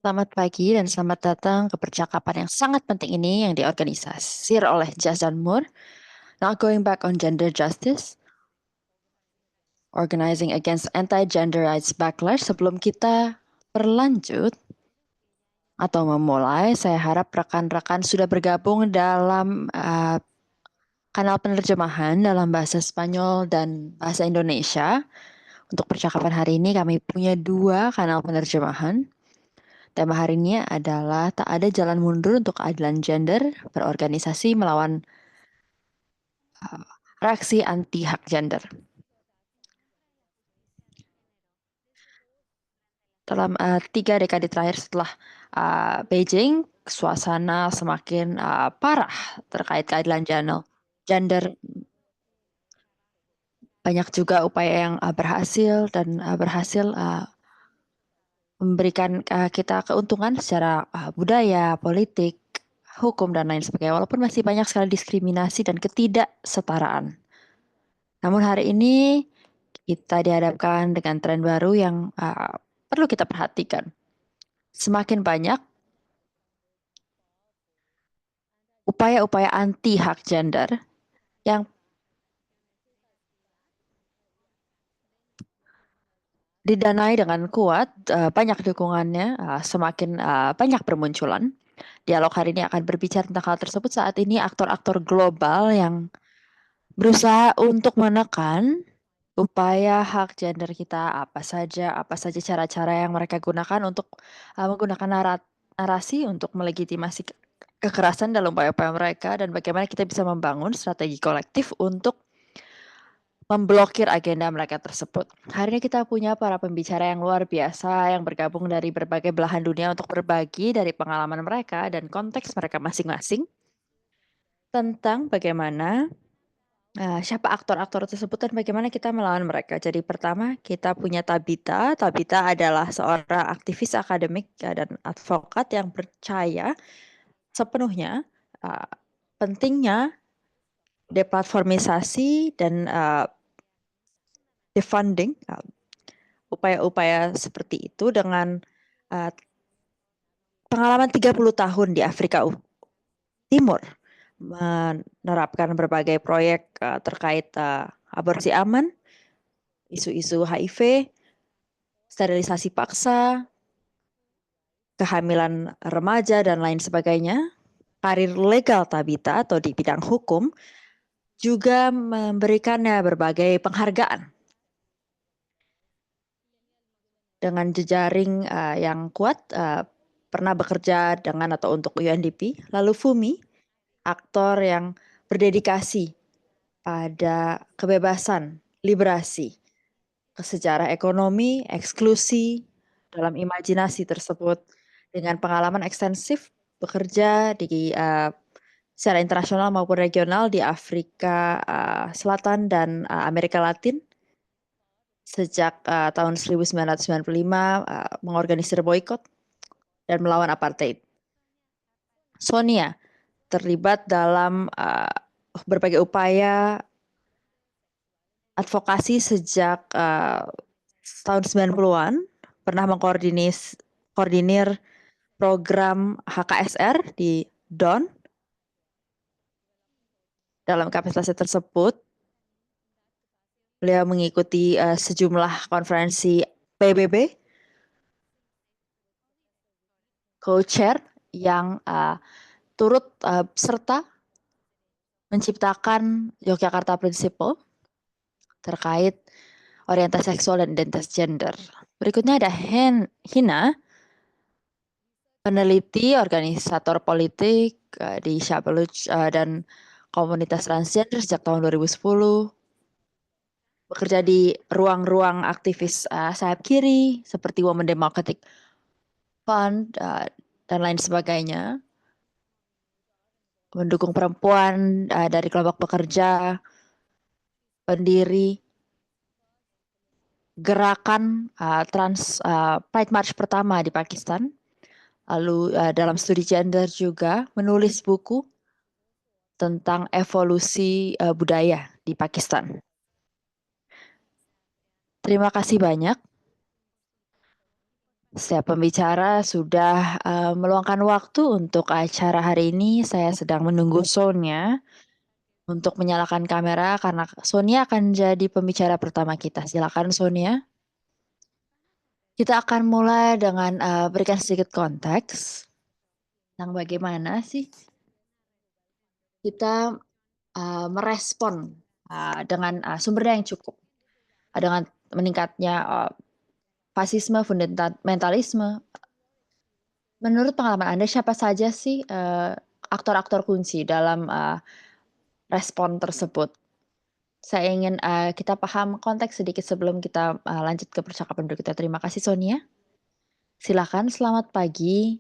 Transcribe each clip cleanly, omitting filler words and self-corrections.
Selamat pagi dan selamat datang ke percakapan yang sangat penting ini yang diorganisasi oleh Jason Moore, Not Going Back on Gender Justice, Organizing Against Anti-Gender Rights Backlash. Sebelum kita berlanjut atau memulai, saya harap rekan-rekan sudah bergabung dalam kanal penerjemahan dalam bahasa Spanyol dan bahasa Indonesia. Untuk percakapan hari ini kami punya dua kanal penerjemahan. Tema hari ini adalah tak ada jalan mundur untuk keadilan gender, berorganisasi melawan reaksi anti hak gender. Dalam 3 dekade terakhir setelah Beijing, suasana semakin parah terkait keadilan gender. Banyak juga upaya yang berhasil dan berhasil memberikan kita keuntungan secara budaya, politik, hukum, dan lain sebagainya. Walaupun masih banyak sekali diskriminasi dan ketidaksetaraan. Namun hari ini kita dihadapkan dengan tren baru yang perlu kita perhatikan. Semakin banyak upaya-upaya anti hak gender yang didanai dengan kuat, banyak dukungannya, semakin banyak bermunculan. Dialog hari ini akan berbicara tentang hal tersebut. Saat ini aktor-aktor global yang berusaha untuk menekan upaya hak gender kita apa saja cara-cara yang mereka gunakan untuk menggunakan narasi untuk melegitimasi kekerasan dalam upaya-upaya mereka dan bagaimana kita bisa membangun strategi kolektif untuk memblokir agenda mereka tersebut. Hari ini kita punya para pembicara yang luar biasa yang bergabung dari berbagai belahan dunia untuk berbagi dari pengalaman mereka dan konteks mereka masing-masing tentang bagaimana siapa aktor-aktor tersebut dan bagaimana kita melawan mereka. Jadi pertama kita punya Tabita. Tabita adalah seorang aktivis akademik dan advokat yang percaya sepenuhnya pentingnya deplatformisasi dan defunding upaya-upaya seperti itu dengan pengalaman 30 tahun di Afrika Timur menerapkan berbagai proyek terkait aborsi aman, isu-isu HIV, sterilisasi paksa, kehamilan remaja, dan lain sebagainya. Karir legal Tabita atau di bidang hukum juga memberikannya berbagai penghargaan. Dengan jejaring yang kuat, pernah bekerja dengan atau untuk UNDP. Lalu Fumi, aktor yang berdedikasi pada kebebasan, liberasi, sejarah ekonomi, eksklusi dalam imajinasi tersebut dengan pengalaman ekstensif bekerja di secara internasional maupun regional di Afrika Selatan dan Amerika Latin sejak tahun 1995 mengorganisir boykot dan melawan apartheid. Sonia terlibat dalam berbagai upaya advokasi sejak tahun 90-an, pernah mengkoordinir program HKSR di DON. Dalam kapasitas tersebut, beliau mengikuti sejumlah konferensi PBB, co-chair yang turut serta menciptakan Yogyakarta Principle terkait orientasi seksual dan identitas gender. Berikutnya ada Hina, peneliti, organisator politik di Shabaluch dan komunitas transgender sejak tahun 2010. Bekerja di ruang-ruang aktivis sayap kiri seperti Women Democratic Fund dan lain sebagainya. Mendukung perempuan dari kelompok pekerja, pendiri gerakan Pride March pertama di Pakistan. Lalu dalam studi gender juga menulis buku tentang evolusi budaya di Pakistan. Terima kasih banyak. Setiap pembicara sudah meluangkan waktu untuk acara hari ini. Saya sedang menunggu Sonya untuk menyalakan kamera karena Sonia akan jadi pembicara pertama kita. Silakan Sonia. Kita akan mulai dengan berikan sedikit konteks tentang bagaimana sih kita merespon dengan sumber daya yang cukup, dengan meningkatnya fasisme, fundamentalisme. Menurut pengalaman Anda, siapa saja sih aktor-aktor kunci dalam respon tersebut? Saya ingin kita paham konteks sedikit sebelum kita lanjut ke percakapan berikutnya. Terima kasih Sonia. Silakan, selamat pagi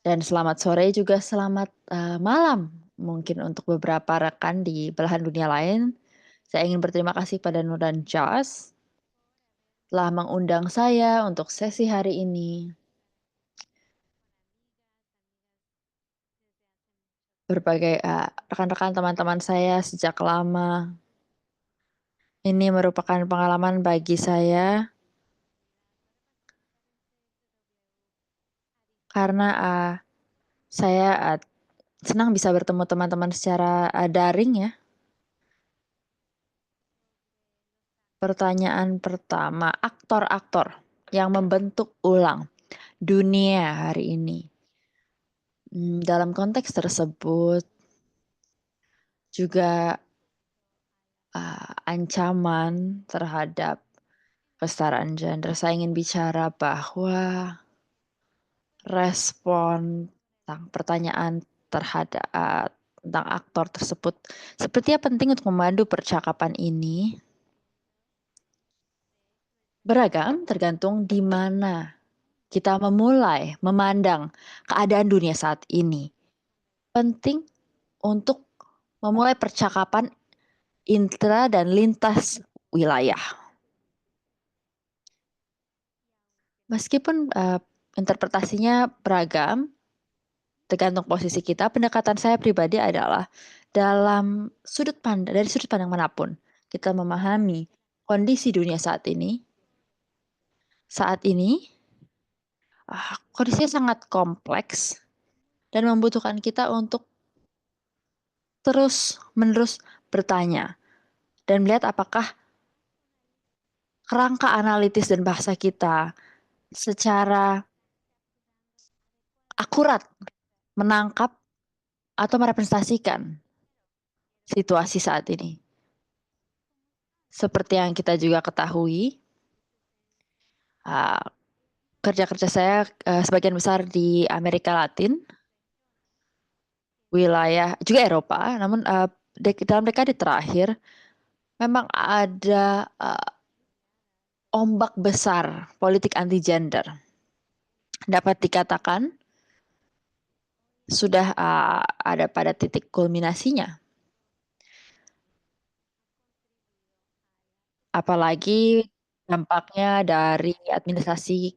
dan selamat sore juga selamat malam mungkin untuk beberapa rekan di belahan dunia lain. Saya ingin berterima kasih pada Nur dan Josh telah mengundang saya untuk sesi hari ini. Berbagai rekan-rekan teman-teman saya sejak lama. Ini merupakan pengalaman bagi saya karena saya senang bisa bertemu teman-teman secara daring ya. Pertanyaan pertama, aktor-aktor yang membentuk ulang dunia hari ini. Dalam konteks tersebut juga ancaman terhadap kesetaraan gender. Saya ingin bicara bahwa respon tentang pertanyaan terhadap tentang aktor tersebut sepertinya penting untuk memandu percakapan ini. Beragam tergantung di mana kita memulai memandang keadaan dunia saat ini. Penting untuk memulai percakapan intra dan lintas wilayah. Meskipun interpretasinya beragam, tergantung posisi kita, pendekatan saya pribadi adalah dari sudut pandang manapun kita memahami kondisi dunia saat ini. Saat ini kondisinya sangat kompleks dan membutuhkan kita untuk terus-menerus bertanya dan melihat apakah kerangka analitis dan bahasa kita secara akurat menangkap atau merepresentasikan situasi saat ini. Seperti yang kita juga ketahui, kerja-kerja saya sebagian besar di Amerika Latin, wilayah juga Eropa, namun dalam dekade terakhir memang ada ombak besar politik anti gender. Dapat dikatakan sudah ada pada titik kulminasinya. Apalagi dampaknya dari administrasi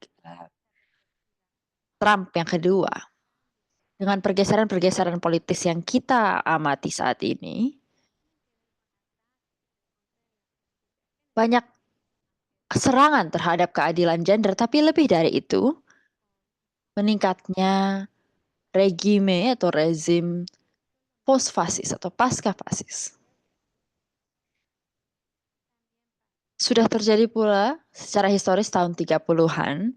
Trump yang kedua. Dengan pergeseran-pergeseran politis yang kita amati saat ini, banyak serangan terhadap keadilan gender, tapi lebih dari itu, meningkatnya rezim post-fasis atau pasca-fasis. Sudah terjadi pula secara historis tahun 30-an,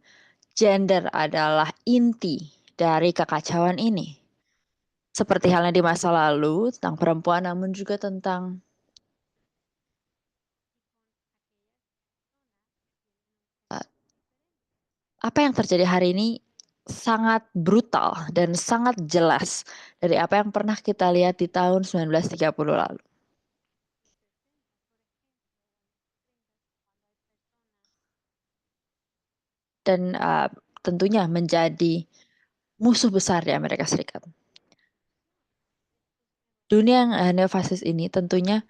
gender adalah inti dari kekacauan ini. Seperti halnya di masa lalu tentang perempuan, namun juga tentang apa yang terjadi hari ini sangat brutal dan sangat jelas dari apa yang pernah kita lihat di tahun 1930 lalu. Dan tentunya menjadi musuh besar di Amerika Serikat. Dunia yang neofasis ini tentunya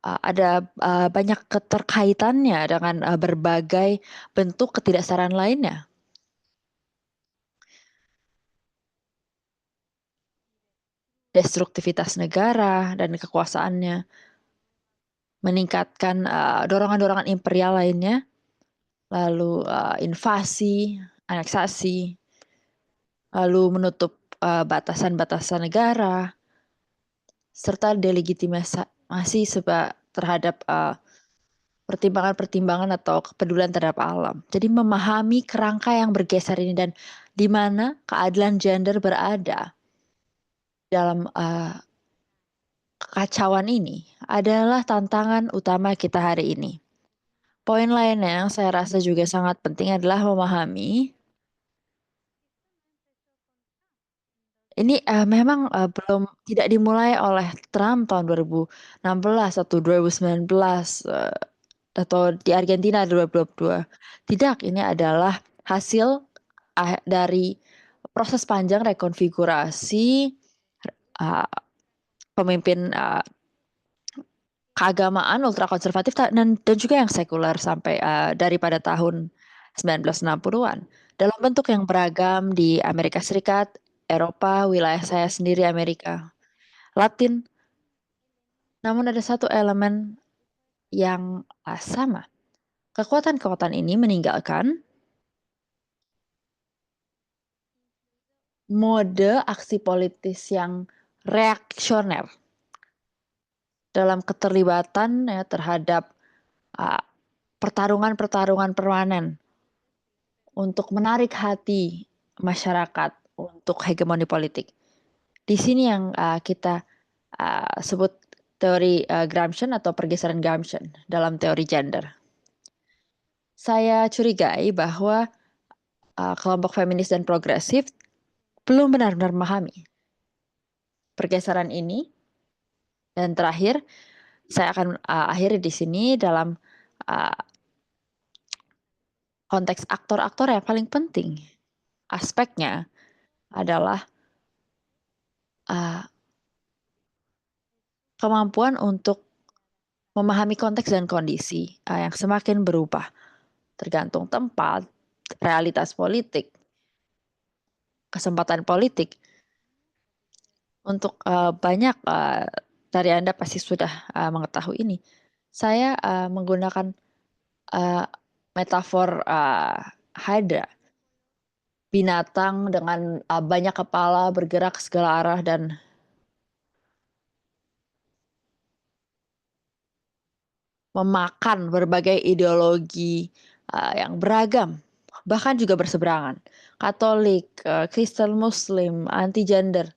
ada banyak keterkaitannya dengan berbagai bentuk ketidaksetaraan lainnya. Destruktivitas negara dan kekuasaannya, meningkatkan dorongan-dorongan imperial lainnya, lalu invasi, aneksasi, lalu menutup batasan-batasan negara, serta delegitimasi terhadap pertimbangan-pertimbangan atau kepedulian terhadap alam. Jadi memahami kerangka yang bergeser ini dan di mana keadilan gender berada dalam kekacauan ini adalah tantangan utama kita hari ini. Poin lainnya yang saya rasa juga sangat penting adalah memahami ini memang belum tidak dimulai oleh Trump tahun 2016 atau 2019 atau di Argentina 2022. Tidak, ini adalah hasil dari proses panjang rekonfigurasi pemimpin keagamaan ultrakonservatif dan juga yang sekuler sampai daripada tahun 1960-an dalam bentuk yang beragam di Amerika Serikat, Eropa, wilayah saya sendiri Amerika Latin. Namun ada satu elemen yang sama. Kekuatan-kekuatan ini meninggalkan mode aksi politis yang reaksioner dalam keterlibatan terhadap pertarungan-pertarungan permanen untuk menarik hati masyarakat untuk hegemoni politik. Di sini yang kita sebut teori Gramscian atau pergeseran Gramscian dalam teori gender. Saya curigai bahwa kelompok feminis dan progresif belum benar-benar memahami pergeseran ini. Dan terakhir, saya akan akhiri di sini dalam konteks aktor-aktor yang paling penting. Aspeknya adalah kemampuan untuk memahami konteks dan kondisi yang semakin berubah tergantung tempat, realitas politik, kesempatan politik. Untuk banyak dari Anda pasti sudah mengetahui ini. Saya menggunakan metafor Hydra, binatang dengan banyak kepala bergerak ke segala arah dan memakan berbagai ideologi yang beragam, bahkan juga berseberangan. Katolik, Kristen, Muslim, anti-gender.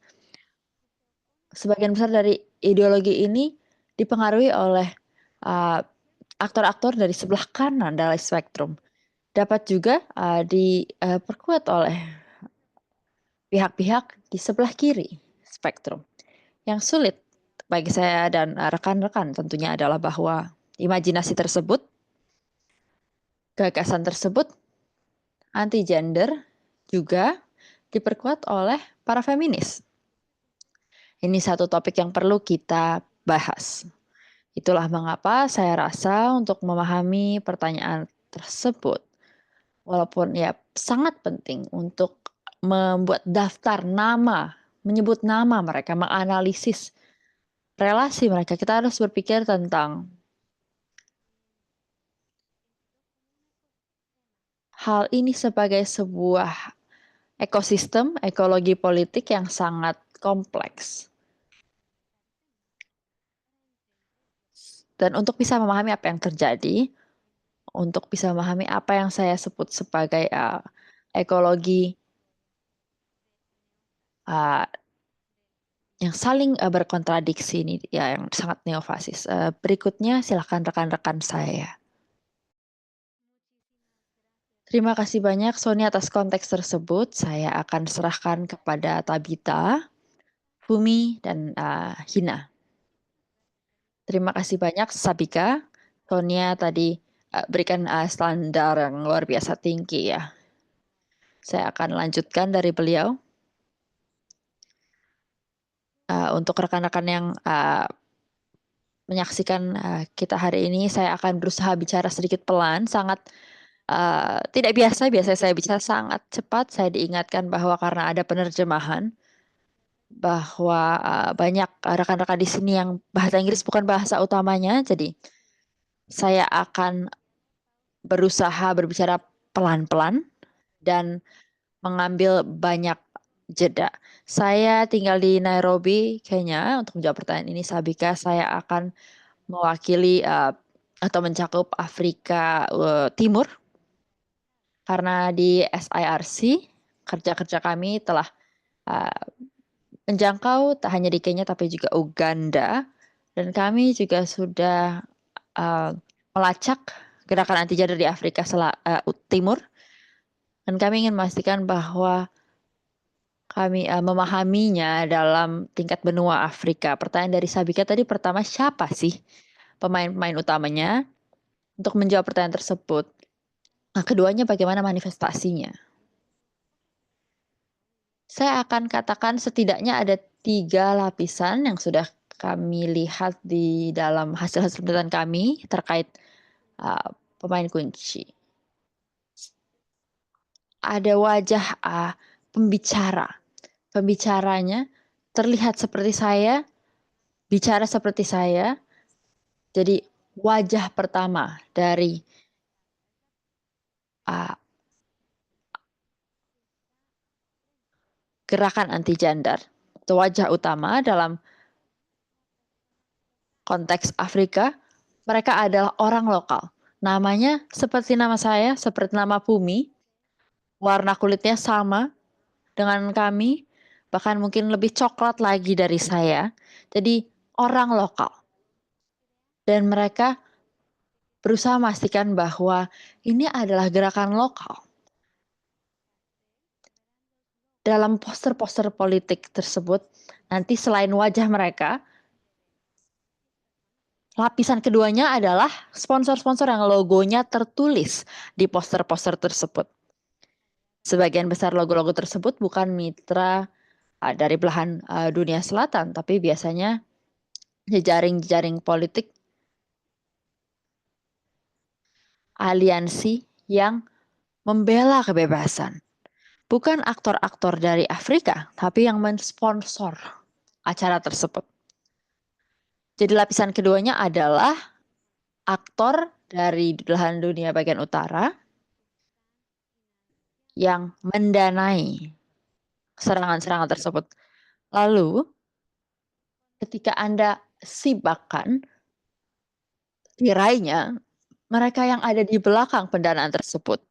Sebagian besar dari ideologi ini dipengaruhi oleh aktor-aktor dari sebelah kanan dari spektrum. Dapat juga diperkuat oleh pihak-pihak di sebelah kiri spektrum. Yang sulit bagi saya dan rekan-rekan tentunya adalah bahwa imajinasi tersebut, gagasan tersebut, anti-gender juga diperkuat oleh para feminis. Ini satu topik yang perlu kita bahas. Itulah mengapa saya rasa untuk memahami pertanyaan tersebut, walaupun ya sangat penting untuk membuat daftar nama, menyebut nama mereka, menganalisis relasi mereka. Kita harus berpikir tentang hal ini sebagai sebuah ekosistem, ekologi politik yang sangat kompleks. Dan untuk bisa memahami apa yang terjadi, untuk bisa memahami apa yang saya sebut sebagai ekologi yang saling berkontradiksi ini ya yang sangat neofasis. Berikutnya silakan rekan-rekan saya. Terima kasih banyak Sony atas konteks tersebut. Saya akan serahkan kepada Tabita, Fumi, dan Hina. Terima kasih banyak Sabika. Sonia tadi berikan standar yang luar biasa tinggi ya. Saya akan lanjutkan dari beliau. Untuk rekan-rekan yang menyaksikan kita hari ini, saya akan berusaha bicara sedikit pelan, sangat tidak biasa. Biasanya saya bicara sangat cepat. Saya diingatkan bahwa karena ada penerjemahan, bahwa banyak rekan-rekan di sini yang bahasa Inggris bukan bahasa utamanya, jadi saya akan berusaha berbicara pelan-pelan dan mengambil banyak jeda. Saya tinggal di Nairobi, Kenya. Untuk menjawab pertanyaan ini, Sabika, saya akan mewakili atau mencakup Afrika Timur karena di SIRC kerja-kerja kami telah uh, menjangkau tak hanya di Kenya tapi juga Uganda dan kami juga sudah uh, melacak gerakan anti gender di Afrika Timur dan kami ingin memastikan bahwa kami memahaminya dalam tingkat benua Afrika. Pertanyaan dari Sabika tadi pertama, siapa sih pemain-pemain utamanya? Untuk menjawab pertanyaan tersebut, nah, keduanya bagaimana manifestasinya? Saya akan katakan setidaknya ada 3 lapisan yang sudah kami lihat di dalam hasil-hasil penelitian kami terkait uh, pemain kunci. Ada wajah pembicara. Pembicaranya terlihat seperti saya, bicara seperti saya. Jadi wajah pertama dari uh, gerakan anti gender, wajah utama dalam konteks Afrika, mereka adalah orang lokal. Namanya seperti nama saya, seperti nama Pumi, warna kulitnya sama dengan kami, bahkan mungkin lebih coklat lagi dari saya. Jadi orang lokal. Dan mereka berusaha memastikan bahwa ini adalah gerakan lokal. Dalam poster-poster politik tersebut, nanti selain wajah mereka, lapisan keduanya adalah sponsor-sponsor yang logonya tertulis di poster-poster tersebut. Sebagian besar logo-logo tersebut bukan mitra dari belahan dunia selatan, tapi biasanya jejaring-jejaring politik aliansi yang membela kebebasan. Bukan aktor-aktor dari Afrika, tapi yang mensponsor acara tersebut. Jadi lapisan keduanya adalah aktor dari belahan dunia bagian utara yang mendanai serangan-serangan tersebut. Lalu, ketika Anda sibakan tirainya, mereka yang ada di belakang pendanaan tersebut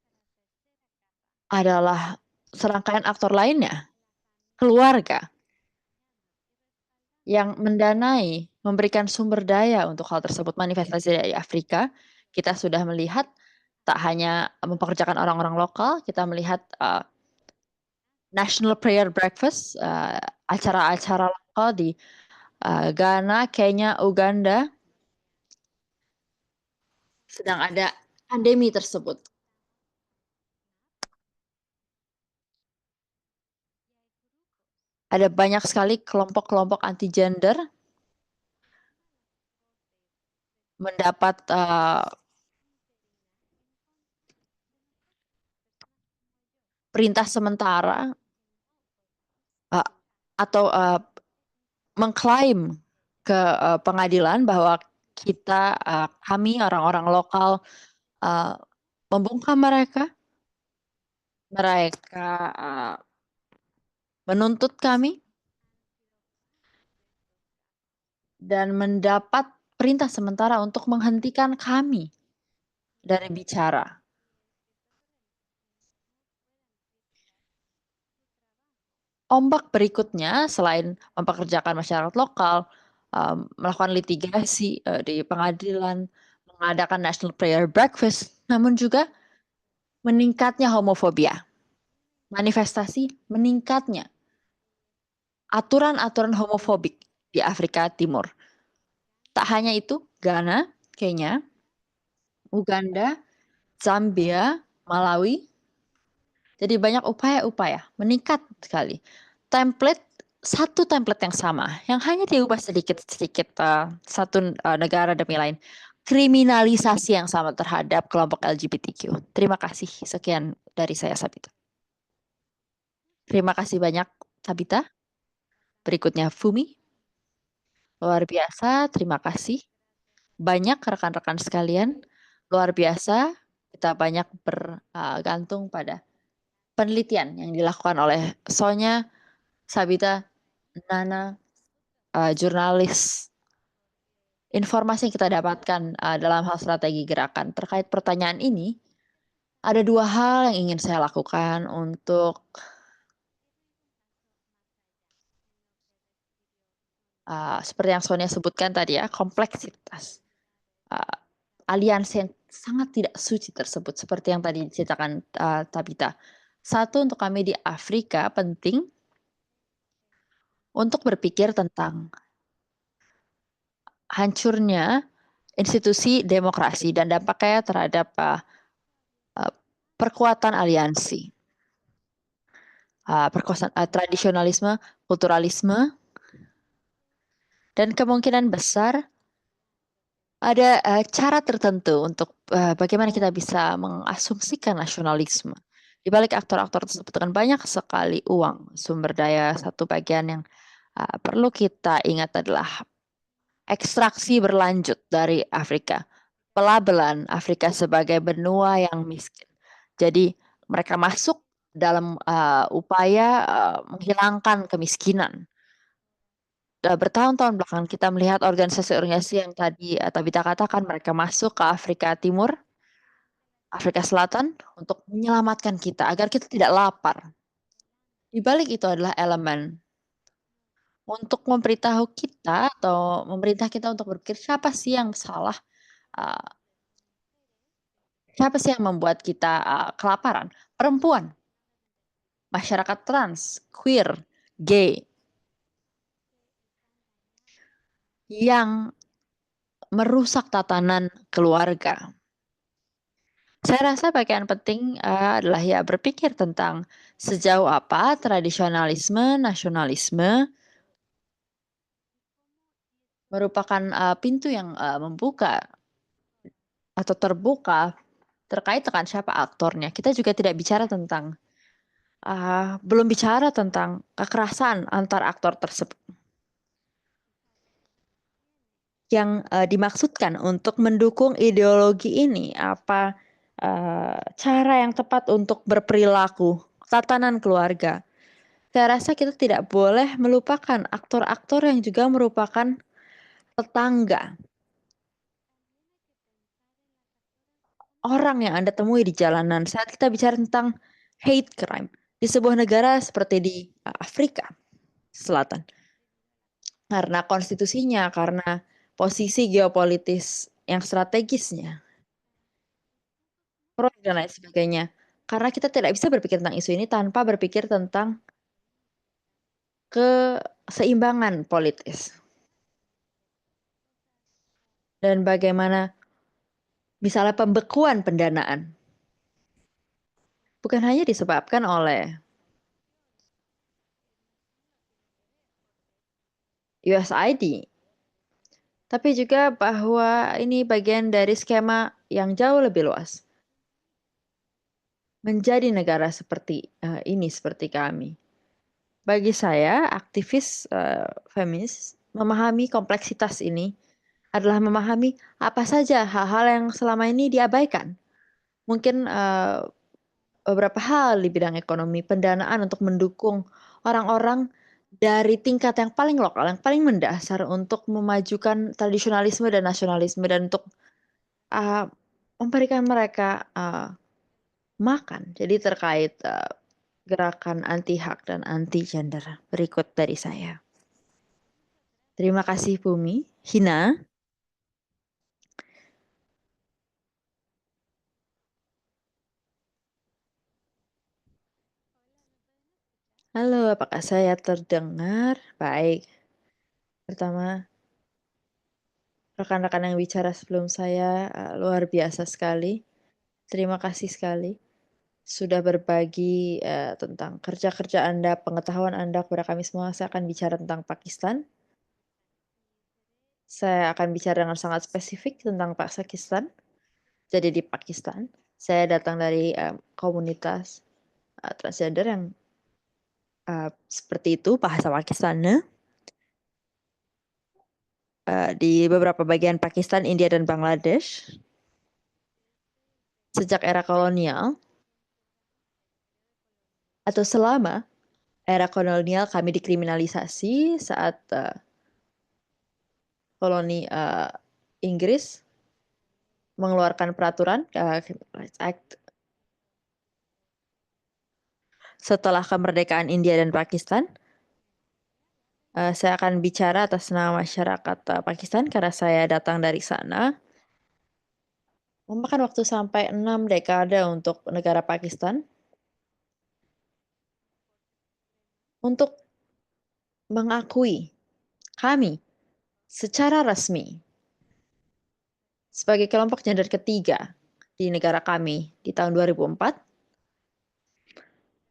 adalah serangkaian aktor lainnya, keluarga yang mendanai, memberikan sumber daya untuk hal tersebut. Manifestasi dari Afrika, kita sudah melihat tak hanya mempekerjakan orang-orang lokal, kita melihat National Prayer Breakfast, acara-acara lokal di Ghana, Kenya, Uganda, sedang ada pandemi tersebut. Ada banyak sekali kelompok-kelompok anti gender mendapat perintah sementara uh, atau mengklaim ke pengadilan bahwa kita, kami orang-orang lokal uh, membungkam mereka, mereka menuntut kami dan mendapat perintah sementara untuk menghentikan kami dari bicara. Ombak berikutnya selain mempekerjakan masyarakat lokal, melakukan litigasi di pengadilan, mengadakan National Prayer Breakfast, namun juga meningkatnya homofobia, manifestasi meningkatnya aturan-aturan homofobik di Afrika Timur. Tak hanya itu, Ghana, Kenya, Uganda, Zambia, Malawi. Jadi banyak upaya-upaya meningkat sekali. Template satu template yang sama, yang hanya diubah sedikit-sedikit satu negara demi lain. Kriminalisasi yang sama terhadap kelompok LGBTQ. Terima kasih. Sekian dari saya, Sabita. Terima kasih banyak, Sabita. Berikutnya, Fumi. Luar biasa, terima kasih. Banyak rekan-rekan sekalian, luar biasa. Kita banyak bergantung pada penelitian yang dilakukan oleh Sonya, Sabita, Nana, jurnalis. Informasi yang kita dapatkan dalam hal strategi gerakan terkait pertanyaan ini, ada dua hal yang ingin saya lakukan untuk seperti yang Sonia sebutkan tadi ya, kompleksitas uh, aliansi yang sangat tidak suci tersebut, seperti yang tadi diceritakan Tabita. Satu, untuk kami di Afrika penting untuk berpikir tentang hancurnya institusi demokrasi dan dampaknya terhadap uh, perkuatan aliansi, tradisionalisme, kulturalisme, dan kemungkinan besar ada cara tertentu untuk bagaimana kita bisa mengasumsikan nasionalisme. Di balik aktor-aktor tersebut dengan banyak sekali uang, sumber daya, satu bagian yang perlu kita ingat adalah ekstraksi berlanjut dari Afrika. Pelabelan Afrika sebagai benua yang miskin. Jadi mereka masuk dalam upaya menghilangkan kemiskinan. Bertahun-tahun belakangan kita melihat organisasi-organisasi yang tadi Tabita katakan mereka masuk ke Afrika Timur, Afrika Selatan untuk menyelamatkan kita agar kita tidak lapar. Di balik itu adalah elemen untuk memberitahu kita atau memerintah kita untuk berpikir siapa sih yang salah, uh, siapa sih yang membuat kita kelaparan? Perempuan, masyarakat trans, queer, gay, yang merusak tatanan keluarga. Saya rasa bagian penting adalah ya berpikir tentang sejauh apa tradisionalisme, nasionalisme merupakan pintu yang membuka atau terbuka terkait dengan siapa aktornya. Kita juga tidak bicara tentang, belum bicara tentang kekerasan antar aktor tersebut yang dimaksudkan untuk mendukung ideologi ini. Apa cara yang tepat untuk berperilaku, tatanan keluarga. Saya rasa kita tidak boleh melupakan aktor-aktor yang juga merupakan tetangga. Orang yang Anda temui di jalanan saat kita bicara tentang hate crime di sebuah negara seperti di Afrika Selatan. Karena konstitusinya, karena posisi geopolitis yang strategisnya, proyek dan lain sebagainya. Karena kita tidak bisa berpikir tentang isu ini tanpa berpikir tentang keseimbangan politis. Dan bagaimana misalnya pembekuan pendanaan bukan hanya disebabkan oleh USAID, tapi juga bahwa ini bagian dari skema yang jauh lebih luas. Menjadi negara seperti ini, seperti kami. Bagi saya, aktivis feminis memahami kompleksitas ini adalah memahami apa saja hal-hal yang selama ini diabaikan. Mungkin beberapa hal di bidang ekonomi, pendanaan untuk mendukung orang-orang dari tingkat yang paling lokal, yang paling mendasar untuk memajukan tradisionalisme dan nasionalisme dan untuk uh, memberikan mereka makan. Jadi terkait gerakan anti hak dan anti gender berikut dari saya. Terima kasih Bumi. Hina. Halo, apakah saya terdengar? Baik. Pertama, rekan-rekan yang bicara sebelum saya luar biasa sekali. Terima kasih sekali sudah berbagi tentang kerja-kerja Anda, pengetahuan Anda kepada kami semua. Saya akan bicara tentang Pakistan. Saya akan bicara dengan sangat spesifik tentang Pakistan. Jadi di Pakistan, saya datang dari komunitas transgender yang seperti itu bahasa Pakistannya. Di beberapa bagian Pakistan, India, dan Bangladesh. Sejak era kolonial, atau selama era kolonial kami dikriminalisasi saat koloni Inggris mengeluarkan peraturan Criminal Rights Act setelah kemerdekaan India dan Pakistan. Saya akan bicara atas nama masyarakat Pakistan karena saya datang dari sana. Memakan waktu sampai 6 dekade untuk negara Pakistan untuk mengakui kami secara resmi sebagai kelompok gender ketiga di negara kami di tahun 2004.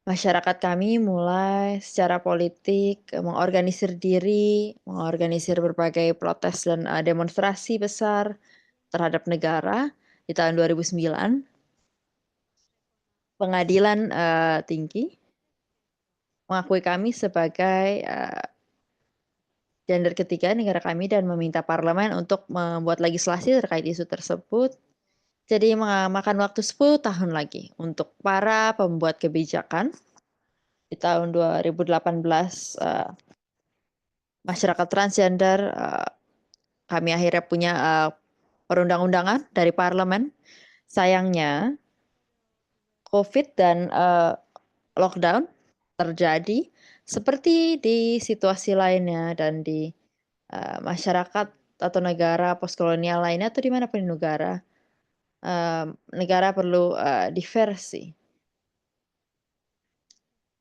Masyarakat kami mulai secara politik mengorganisir diri, mengorganisir berbagai protes dan demonstrasi besar terhadap negara di tahun 2009. Pengadilan tinggi mengakui kami sebagai gender ketiga negara kami dan meminta parlemen untuk membuat legislasi terkait isu tersebut. Jadi memakan waktu 10 tahun lagi untuk para pembuat kebijakan. Di tahun 2018 masyarakat transgender kami akhirnya punya perundang-undangan dari parlemen. Sayangnya COVID dan lockdown terjadi seperti di situasi lainnya dan di masyarakat atau negara postkolonial lainnya atau di mana pun negara. Negara perlu diversi.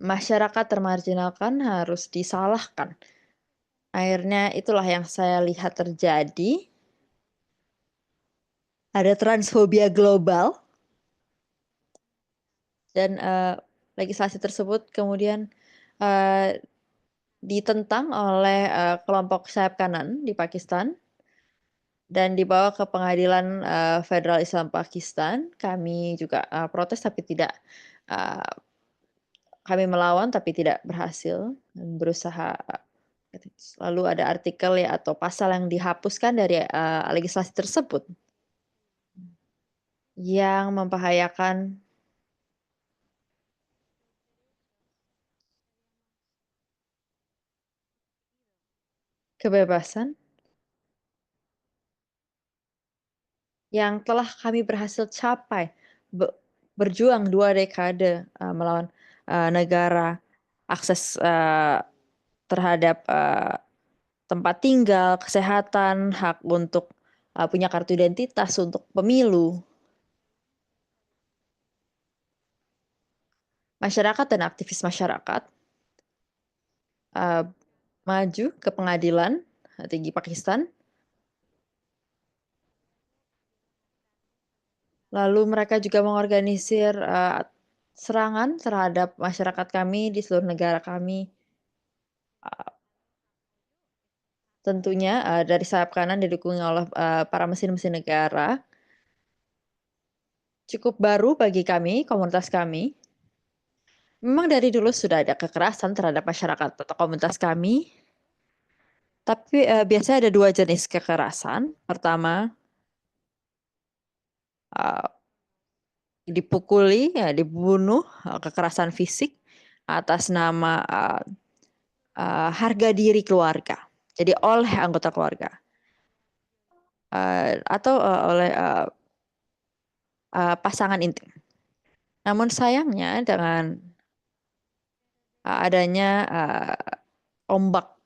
Masyarakat termarginalkan harus disalahkan. Akhirnya itulah yang saya lihat terjadi. Ada transfobia global dan legislasi tersebut kemudian ditentang oleh kelompok sayap kanan di Pakistan dan dibawa ke Pengadilan Federal Islam Pakistan. Kami juga protes tapi tidak kami melawan tapi tidak berhasil dan berusaha. Lalu ada artikel ya atau pasal yang dihapuskan dari legislasi tersebut yang membahayakan kebebasan yang telah kami berhasil capai, berjuang 2 dekade melawan negara, akses terhadap tempat tinggal, kesehatan, hak untuk punya kartu identitas, untuk pemilu. Masyarakat dan aktivis masyarakat maju ke pengadilan tinggi Pakistan. Lalu mereka juga mengorganisir serangan terhadap masyarakat kami di seluruh negara kami. Tentunya dari sayap kanan didukung oleh para mesin-mesin negara. Cukup baru bagi kami, komunitas kami. Memang dari dulu sudah ada kekerasan terhadap masyarakat atau komunitas kami. Tapi biasanya ada 2 jenis kekerasan. Pertama, dipukuli, dibunuh, kekerasan fisik atas nama harga diri keluarga. Jadi oleh anggota keluarga. Atau oleh pasangan intim. Namun sayangnya dengan adanya ombak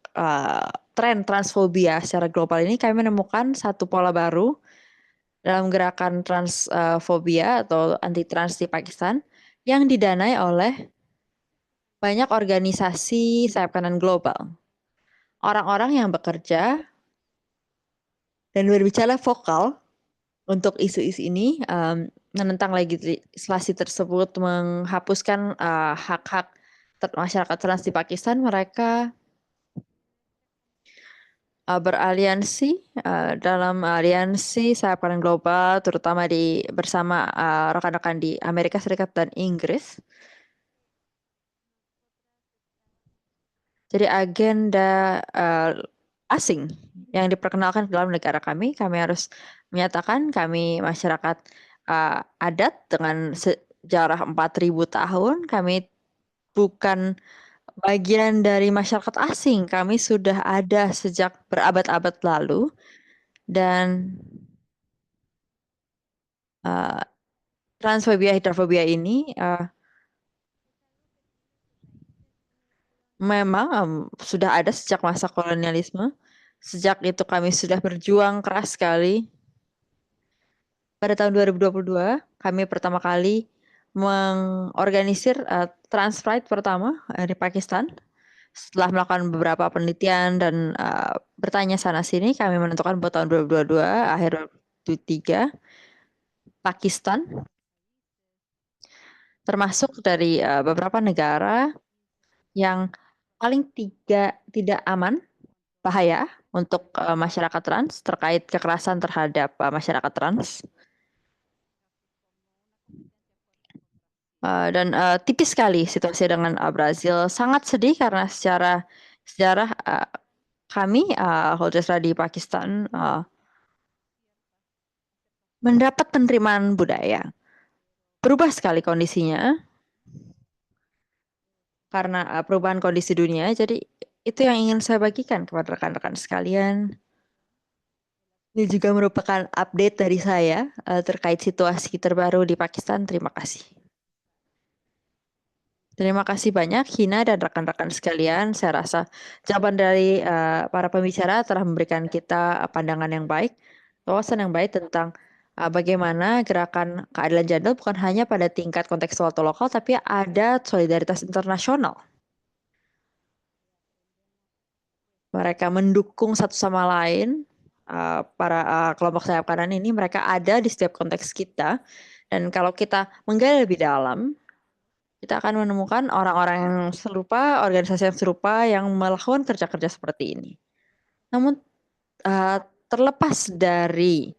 tren transfobia secara global ini, kami menemukan satu pola baru dalam gerakan transfobia atau anti-trans di Pakistan yang didanai oleh banyak organisasi sayap kanan global. Orang-orang yang bekerja dan berbicara vokal untuk isu-isu ini menentang legislasi tersebut, menghapuskan hak-hak masyarakat trans di Pakistan. Mereka beraliansi dalam aliansi sayap kanan global, terutama bersama rekan-rekan di Amerika Serikat dan Inggris. Jadi agenda asing yang diperkenalkan dalam negara kami harus menyatakan kami masyarakat adat dengan sejarah 4.000 tahun, kami bukan bagian dari masyarakat asing. Kami sudah ada sejak berabad-abad lalu dan uh, transfobia hidrofobia ini memang sudah ada sejak masa kolonialisme. Sejak itu kami sudah berjuang keras sekali. Pada tahun 2022, kami pertama kali mengorganisir Trans Pride pertama di Pakistan. Setelah melakukan beberapa penelitian dan bertanya sana sini, kami menentukan bahwa tahun 2022, akhir 2023, Pakistan termasuk dari beberapa negara yang paling tidak aman, bahaya untuk masyarakat trans terkait kekerasan terhadap masyarakat trans. Dan tipis sekali situasi dengan Brazil. Sangat sedih karena secara sejarah kami Holdesra di Pakistan mendapat penerimaan budaya. Berubah sekali kondisinya karena perubahan kondisi dunia. Jadi itu yang ingin saya bagikan kepada rekan-rekan sekalian. Ini juga merupakan update dari saya terkait situasi terbaru di Pakistan. Terima kasih. Terima kasih banyak Hina dan rekan-rekan sekalian. Saya rasa jawaban dari para pembicara telah memberikan kita pandangan yang baik, wawasan yang baik tentang bagaimana gerakan keadilan gender bukan hanya pada tingkat kontekstual atau lokal, tapi ada solidaritas internasional. Mereka mendukung satu sama lain. Para kelompok sayap kanan ini mereka ada di setiap konteks kita. Dan kalau kita menggali lebih dalam, kita akan menemukan orang-orang yang serupa, organisasi yang serupa yang melakukan kerja-kerja seperti ini. Namun terlepas dari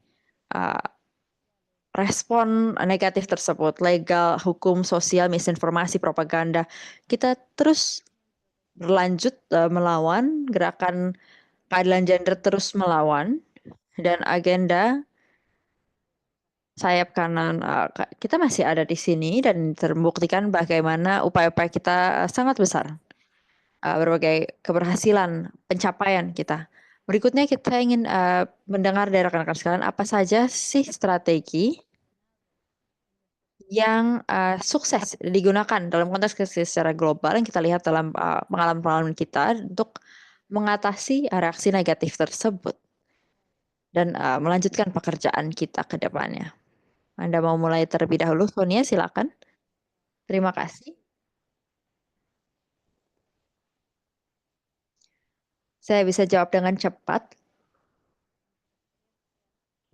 respon negatif tersebut, legal, hukum, sosial, misinformasi, propaganda, kita terus berlanjut melawan gerakan keadilan gender, terus melawan, dan agenda sayap kanan kita masih ada di sini dan terbuktikan bagaimana upaya-upaya kita sangat besar, berbagai keberhasilan pencapaian kita. Berikutnya kita ingin mendengar dari rekan-rekan sekalian apa saja sih strategi yang sukses digunakan dalam konteks krisis secara global yang kita lihat dalam pengalaman-pengalaman kita untuk mengatasi reaksi negatif tersebut dan melanjutkan pekerjaan kita ke depannya. Anda mau mulai terlebih dahulu, Sonia, silakan. Terima kasih. Saya bisa jawab dengan cepat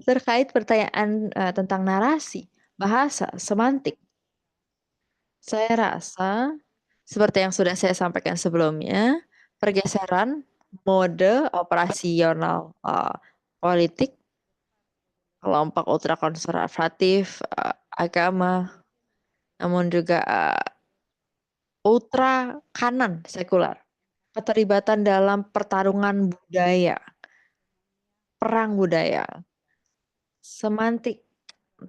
terkait pertanyaan tentang narasi, bahasa, semantik. Saya rasa seperti yang sudah saya sampaikan sebelumnya, pergeseran mode operasional politik, kelompok ultrakonservatif, agama, namun juga ultra kanan sekular. Keterlibatan dalam pertarungan budaya, perang budaya, semantik,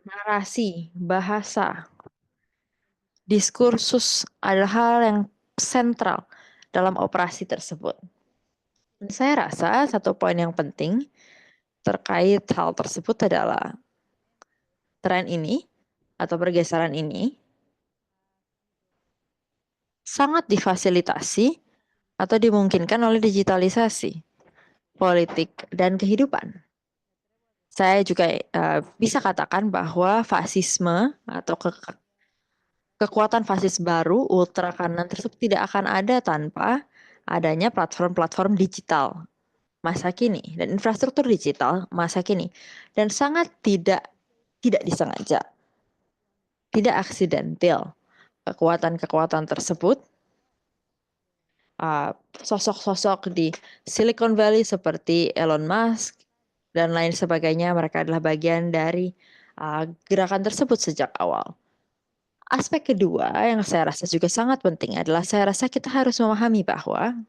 narasi, bahasa, diskursus adalah hal yang sentral dalam operasi tersebut. Dan saya rasa satu poin yang penting terkait hal tersebut adalah tren ini atau pergeseran ini sangat difasilitasi atau dimungkinkan oleh digitalisasi politik dan kehidupan. Saya juga bisa katakan bahwa fasisme atau kekuatan fasis baru ultra kanan tersebut tidak akan ada tanpa adanya platform-platform digital masa kini dan infrastruktur digital masa kini, dan sangat tidak disengaja, tidak aksidental kekuatan-kekuatan tersebut, sosok-sosok di Silicon Valley seperti Elon Musk dan lain sebagainya, mereka adalah bagian dari gerakan tersebut sejak awal. Aspek kedua yang saya rasa juga sangat penting adalah saya rasa kita harus memahami bahwa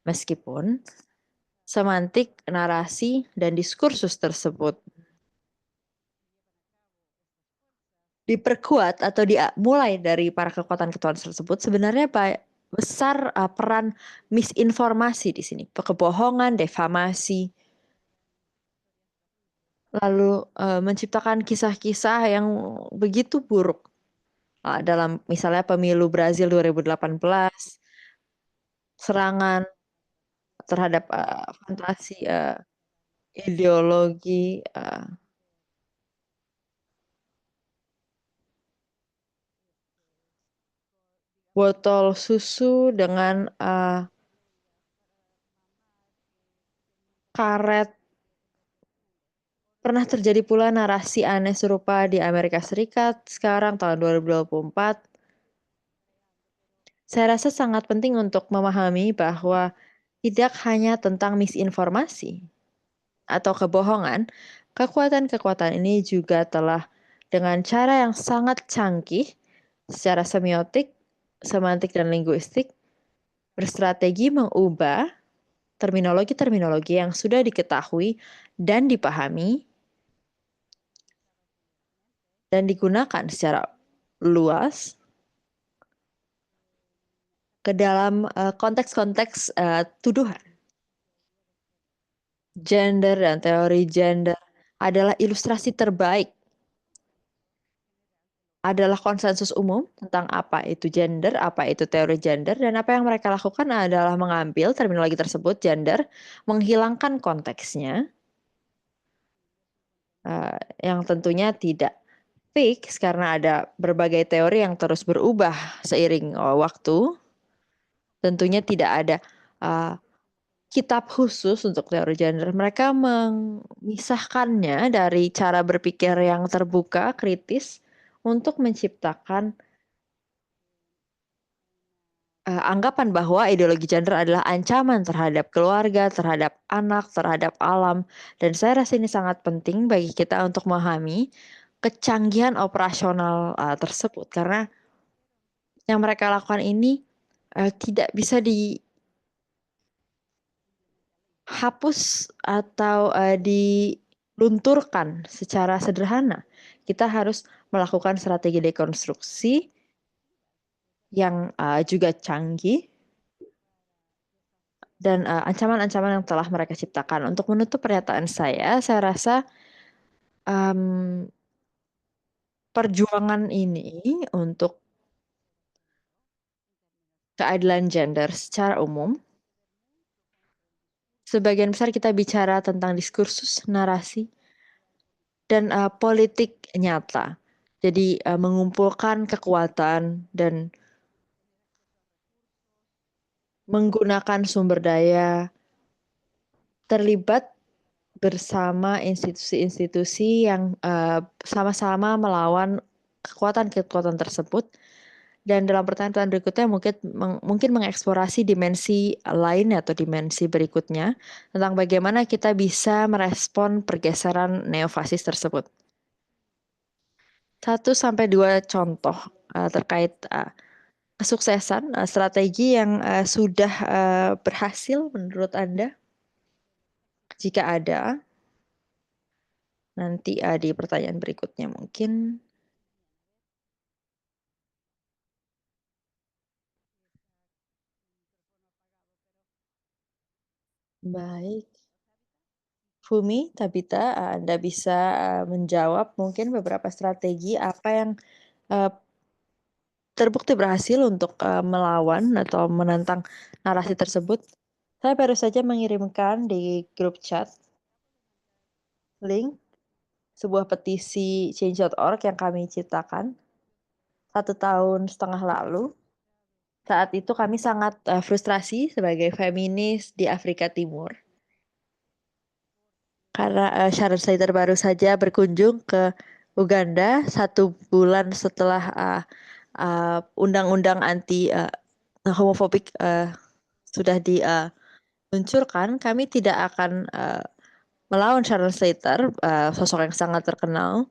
meskipun semantik, narasi, dan diskursus tersebut diperkuat atau mulai dari para kekuatan-kekuatan tersebut, sebenarnya besar peran misinformasi di sini, kebohongan, defamasi, lalu menciptakan kisah-kisah yang begitu buruk. Dalam misalnya pemilu Brazil 2018, serangan terhadap fantasi ideologi, botol susu dengan karet. Pernah terjadi pula narasi aneh serupa di Amerika Serikat sekarang tahun 2024. Saya rasa sangat penting untuk memahami bahwa tidak hanya tentang misinformasi atau kebohongan, kekuatan-kekuatan ini juga telah dengan cara yang sangat canggih secara semiotik, semantik, dan linguistik berstrategi mengubah terminologi-terminologi yang sudah diketahui dan dipahami dan digunakan secara luas ke dalam konteks-konteks tuduhan. Gender dan teori gender adalah ilustrasi terbaik, adalah konsensus umum tentang apa itu gender, apa itu teori gender, dan apa yang mereka lakukan adalah mengambil terminologi tersebut, gender, menghilangkan konteksnya, yang tentunya tidak fix karena ada berbagai teori yang terus berubah seiring waktu. Tentunya tidak ada uh, kitab khusus untuk teori gender. Mereka memisahkannya dari cara berpikir yang terbuka, kritis, untuk menciptakan anggapan bahwa ideologi gender adalah ancaman terhadap keluarga, terhadap anak, terhadap alam. Dan saya rasa ini sangat penting bagi kita untuk memahami kecanggihan operasional tersebut. Karena yang mereka lakukan ini tidak bisa dihapus atau dilunturkan secara sederhana. Kita harus melakukan strategi dekonstruksi yang juga canggih dan ancaman-ancaman yang telah mereka ciptakan. Untuk menutup pernyataan saya rasa perjuangan ini untuk keadilan gender secara umum, sebagian besar kita bicara tentang diskursus, narasi, dan politik nyata. Jadi mengumpulkan kekuatan dan menggunakan sumber daya, terlibat bersama institusi-institusi yang sama-sama melawan kekuatan-kekuatan tersebut. Dan dalam pertanyaan berikutnya mungkin mengeksplorasi dimensi lain atau dimensi berikutnya tentang bagaimana kita bisa merespon pergeseran neofasis tersebut. 1 sampai 2 contoh terkait kesuksesan strategi yang sudah berhasil menurut Anda, jika ada, nanti di pertanyaan berikutnya mungkin. Baik. Fumi, Tabita, Anda bisa menjawab mungkin beberapa strategi apa yang uh, terbukti berhasil untuk melawan atau menentang narasi tersebut. Saya baru saja mengirimkan di grup chat link sebuah petisi change.org yang kami ciptakan 1 tahun setengah lalu. Saat itu kami sangat frustrasi sebagai feminis di Afrika Timur. Karena Sharon Slater baru saja berkunjung ke Uganda 1 bulan setelah undang-undang anti homofobik sudah diluncurkan. Kami tidak akan melawan Sharon Slater, sosok yang sangat terkenal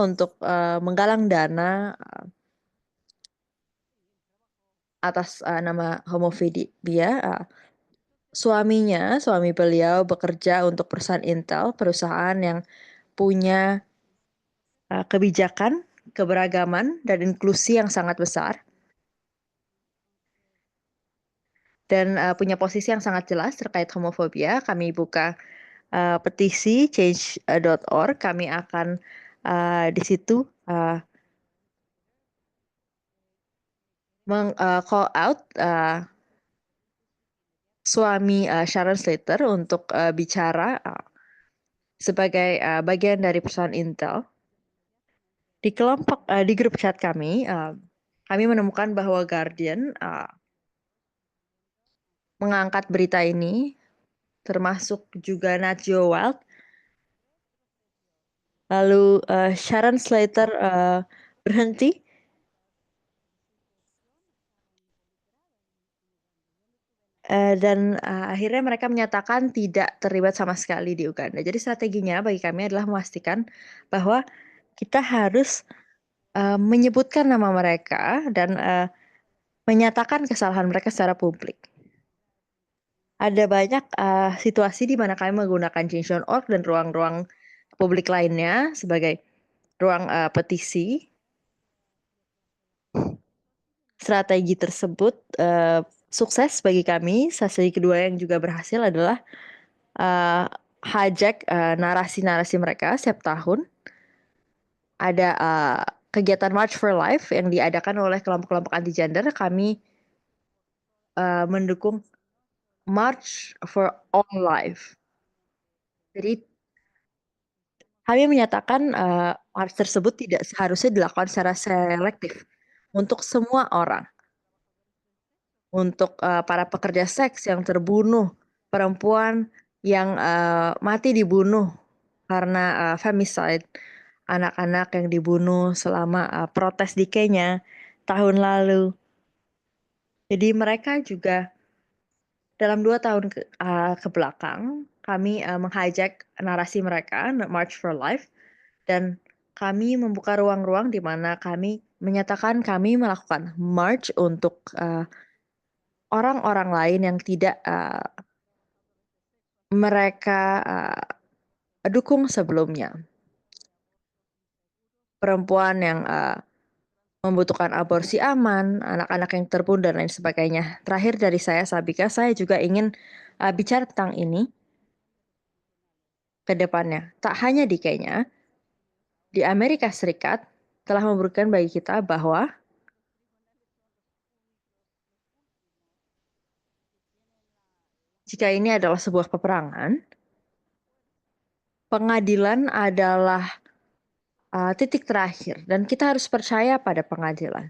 untuk menggalang dana atas nama homofobia. Suami beliau bekerja untuk perusahaan Intel, perusahaan yang punya kebijakan, keberagaman, dan inklusi yang sangat besar. Dan punya posisi yang sangat jelas terkait homofobia. Kami buka petisi change.org. Kami akan di situ call out suami Sharon Slater untuk bicara sebagai bagian dari perusahaan Intel. Di grup chat kami menemukan bahwa Guardian mengangkat berita ini, termasuk juga Nat Geo Wild. Lalu Sharon Slater berhenti dan akhirnya mereka menyatakan tidak terlibat sama sekali di Uganda. Jadi strateginya bagi kami adalah memastikan bahwa kita harus menyebutkan nama mereka dan menyatakan kesalahan mereka secara publik. Ada banyak situasi di mana kami menggunakan change.org dan ruang-ruang publik lainnya sebagai ruang petisi. Strategi tersebut sukses bagi kami. Strategi kedua yang juga berhasil adalah hijack narasi-narasi mereka setiap tahun. Ada kegiatan March for Life yang diadakan oleh kelompok-kelompok anti-gender. Kami mendukung March for All Life. Jadi kami menyatakan march tersebut tidak seharusnya dilakukan secara selektif untuk semua orang. Untuk para pekerja seks yang terbunuh, perempuan yang mati dibunuh karena femicide, anak-anak yang dibunuh selama protes di Kenya tahun lalu. Jadi mereka juga dalam 2 tahun ke belakang kami menghijack narasi mereka, March for Life, dan kami membuka ruang-ruang di mana kami menyatakan kami melakukan march untuk orang-orang lain yang tidak mereka dukung sebelumnya. Perempuan yang membutuhkan aborsi aman, anak-anak yang terbunuh dan lain sebagainya. Terakhir dari saya, Sabika, saya juga ingin bicara tentang ini ke depannya. Tak hanya di Kenya, di Amerika Serikat telah memberikan bagi kita bahwa jika ini adalah sebuah peperangan, pengadilan adalah titik terakhir dan kita harus percaya pada pengadilan.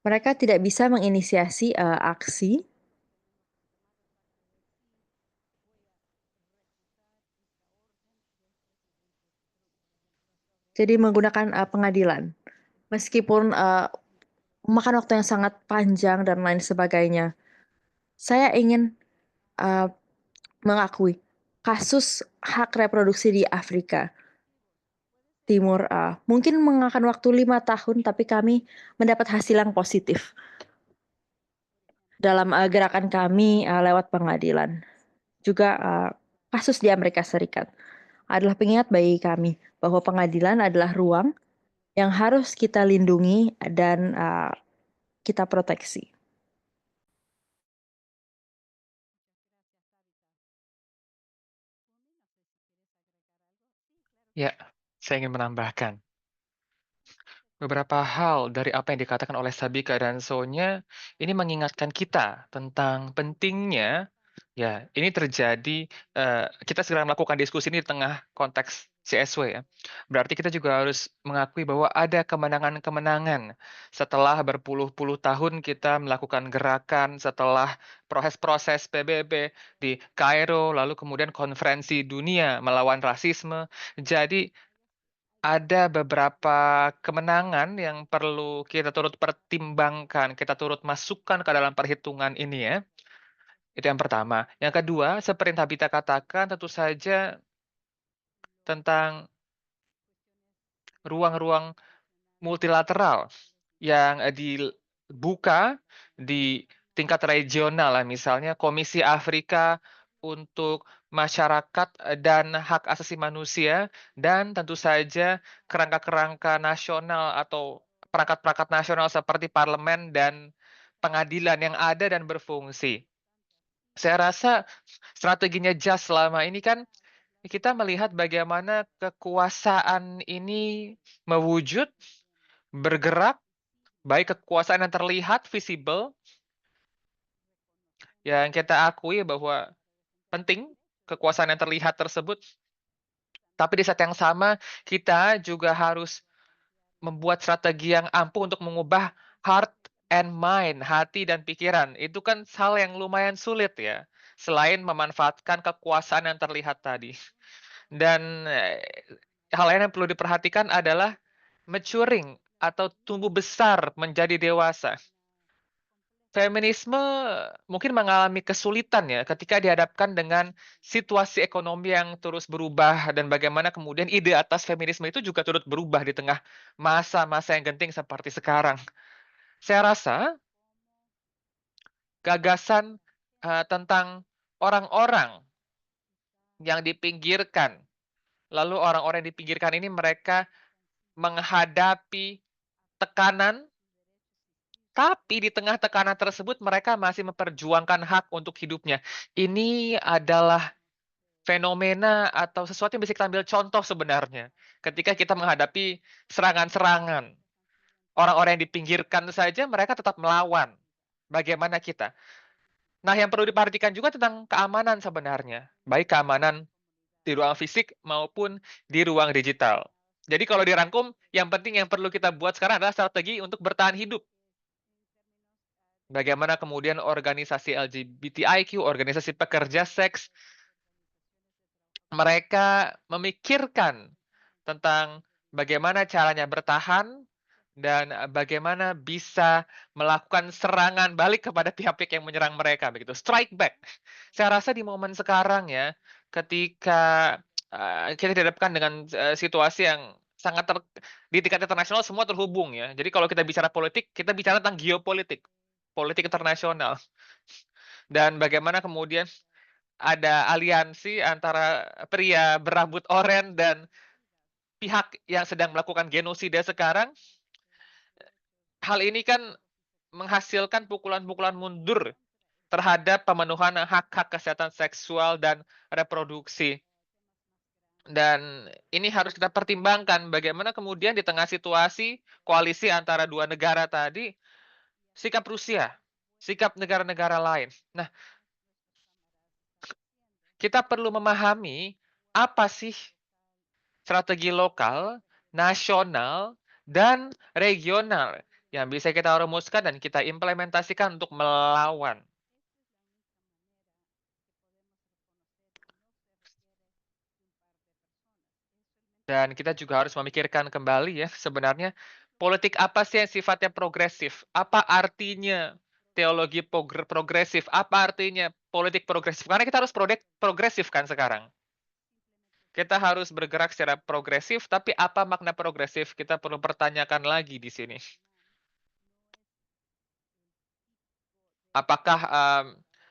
Mereka tidak bisa menginisiasi aksi jadi menggunakan pengadilan. Meskipun memakan waktu yang sangat panjang dan lain sebagainya. Saya ingin mengakui kasus hak reproduksi di Afrika Timur mungkin memakan waktu 5 tahun, tapi kami mendapat hasil yang positif dalam gerakan kami lewat pengadilan. Juga kasus di Amerika Serikat adalah pengingat bagi kami bahwa pengadilan adalah ruang yang harus kita lindungi dan kita proteksi. Ya, saya ingin menambahkan beberapa hal dari apa yang dikatakan oleh Sabika dan Sonya. Ini mengingatkan kita tentang pentingnya, ya, ini terjadi, kita segera melakukan diskusi ini di tengah konteks CSW ya. Berarti kita juga harus mengakui bahwa ada kemenangan-kemenangan setelah berpuluh-puluh tahun kita melakukan gerakan, setelah proses-proses PBB di Kairo, lalu kemudian konferensi dunia melawan rasisme. Jadi ada beberapa kemenangan yang perlu kita turut pertimbangkan, kita turut masukkan ke dalam perhitungan ini ya. Itu yang pertama. Yang kedua, seperti yang Tabita katakan, tentu saja tentang ruang-ruang multilateral yang dibuka di tingkat regional lah, misalnya Komisi Afrika untuk masyarakat, dan hak asasi manusia, dan tentu saja kerangka-kerangka nasional atau perangkat-perangkat nasional seperti parlemen dan pengadilan yang ada dan berfungsi. Saya rasa strateginya JAS selama ini kan kita melihat bagaimana kekuasaan ini mewujud, bergerak, baik kekuasaan yang terlihat, visible, yang kita akui bahwa penting kekuasaan yang terlihat tersebut, tapi di saat yang sama kita juga harus membuat strategi yang ampuh untuk mengubah heart and mind, hati dan pikiran. Itu kan hal yang lumayan sulit ya, selain memanfaatkan kekuasaan yang terlihat tadi. Dan, hal lain yang perlu diperhatikan adalah maturing atau tumbuh besar menjadi dewasa. Feminisme mungkin mengalami kesulitan ya ketika dihadapkan dengan situasi ekonomi yang terus berubah dan bagaimana kemudian ide atas feminisme itu juga turut berubah di tengah masa-masa yang genting seperti sekarang. Saya rasa gagasan, tentang orang-orang yang dipinggirkan, lalu orang-orang yang dipinggirkan ini mereka menghadapi tekanan, tapi di tengah tekanan tersebut mereka masih memperjuangkan hak untuk hidupnya. Ini adalah fenomena atau sesuatu yang bisa kita ambil contoh sebenarnya, ketika kita menghadapi serangan-serangan. Orang-orang yang dipinggirkan saja mereka tetap melawan. Bagaimana kita? Nah, yang perlu diperhatikan juga tentang keamanan sebenarnya, baik keamanan di ruang fisik maupun di ruang digital. Jadi kalau dirangkum, yang penting yang perlu kita buat sekarang adalah strategi untuk bertahan hidup. Bagaimana kemudian organisasi LGBTIQ, organisasi pekerja seks, mereka memikirkan tentang bagaimana caranya bertahan dan, bagaimana bisa melakukan serangan balik kepada pihak-pihak yang menyerang mereka begitu, strike back. Saya rasa di momen sekarang ya, ketika, kita dihadapkan dengan, situasi yang sangat di tingkat internasional semua terhubung ya. Jadi kalau kita bicara politik, kita bicara tentang geopolitik, politik internasional. Dan bagaimana kemudian ada aliansi antara pria berambut oranye dan pihak yang sedang melakukan genosida sekarang, hal ini kan menghasilkan pukulan-pukulan mundur terhadap pemenuhan hak-hak kesehatan seksual dan reproduksi. Dan ini harus kita pertimbangkan bagaimana kemudian di tengah situasi koalisi antara dua negara tadi, sikap Rusia, sikap negara-negara lain. Nah, kita perlu memahami apa sih strategi lokal, nasional, dan regional yang bisa kita rumuskan dan kita implementasikan untuk melawan. Dan kita juga harus memikirkan kembali ya, sebenarnya politik apa sih yang sifatnya progresif? Apa artinya teologi progresif? Apa artinya politik progresif? Karena kita harus progresif kan sekarang. Kita harus bergerak secara progresif, tapi apa makna progresif? Kita perlu pertanyakan lagi di sini. Apakah,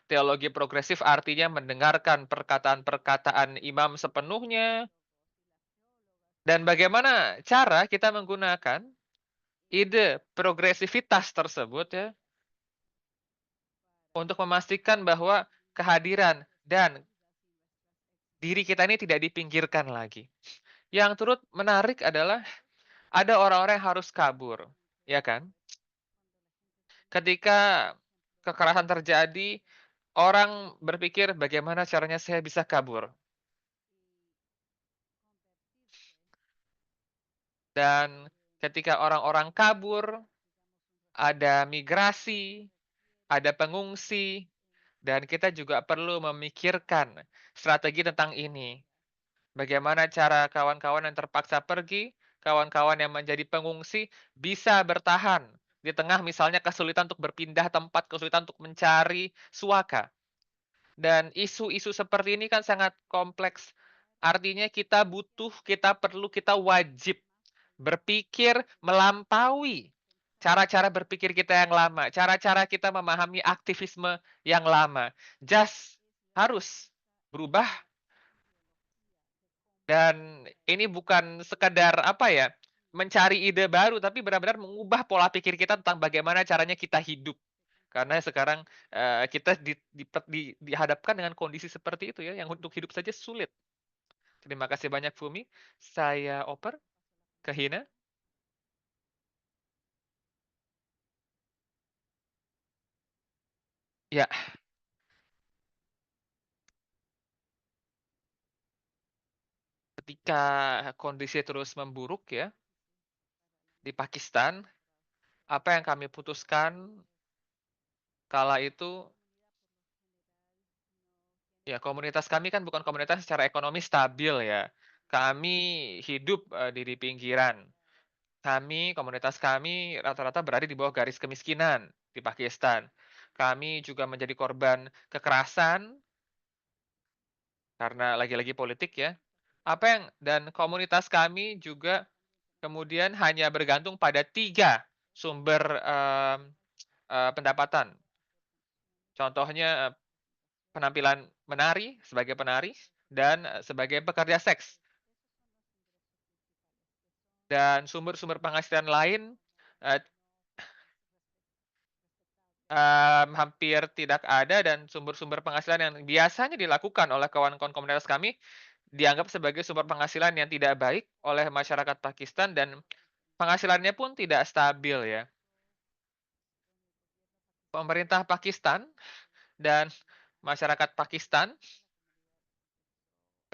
teologi progresif artinya mendengarkan perkataan-perkataan imam sepenuhnya? Dan bagaimana cara kita menggunakan ide progresivitas tersebut ya, untuk memastikan bahwa kehadiran dan diri kita ini tidak dipinggirkan lagi. Yang turut menarik adalah ada orang-orang yang harus kabur, ya kan? Ketika kekerasan terjadi, orang berpikir bagaimana caranya saya bisa kabur. Dan ketika orang-orang kabur, ada migrasi, ada pengungsi, dan kita juga perlu memikirkan strategi tentang ini. Bagaimana cara kawan-kawan yang terpaksa pergi, kawan-kawan yang menjadi pengungsi bisa bertahan di tengah misalnya kesulitan untuk berpindah tempat, kesulitan untuk mencari suaka. Dan isu-isu seperti ini kan sangat kompleks. Artinya kita butuh, kita perlu, kita wajib berpikir melampaui cara-cara berpikir kita yang lama, cara-cara kita memahami aktivisme yang lama. Just harus berubah Dan ini bukan sekedar, apa ya, mencari ide baru, tapi benar-benar mengubah pola pikir kita tentang bagaimana caranya kita hidup. Karena sekarang, kita dihadapkan dengan kondisi seperti itu ya, yang untuk hidup saja sulit. Terima kasih banyak Fumi. Saya oper ke Hina. Ya, ketika kondisi terus memburuk ya, di Pakistan, apa yang kami putuskan kala itu, ya komunitas kami kan bukan komunitas secara ekonomi stabil ya. Kami hidup, di pinggiran. Komunitas kami rata-rata berada di bawah garis kemiskinan di Pakistan. Kami juga menjadi korban kekerasan karena lagi-lagi politik ya. Dan komunitas kami juga kemudian hanya bergantung pada 3 sumber, pendapatan. Contohnya, penampilan menari, sebagai penari, dan, sebagai pekerja seks. Dan sumber-sumber penghasilan lain, eee hampir tidak ada dan sumber-sumber penghasilan yang biasanya dilakukan oleh kawan-kawan komunitas kami, dianggap sebagai sumber penghasilan yang tidak baik oleh masyarakat Pakistan dan penghasilannya pun tidak stabil ya. Pemerintah Pakistan dan masyarakat Pakistan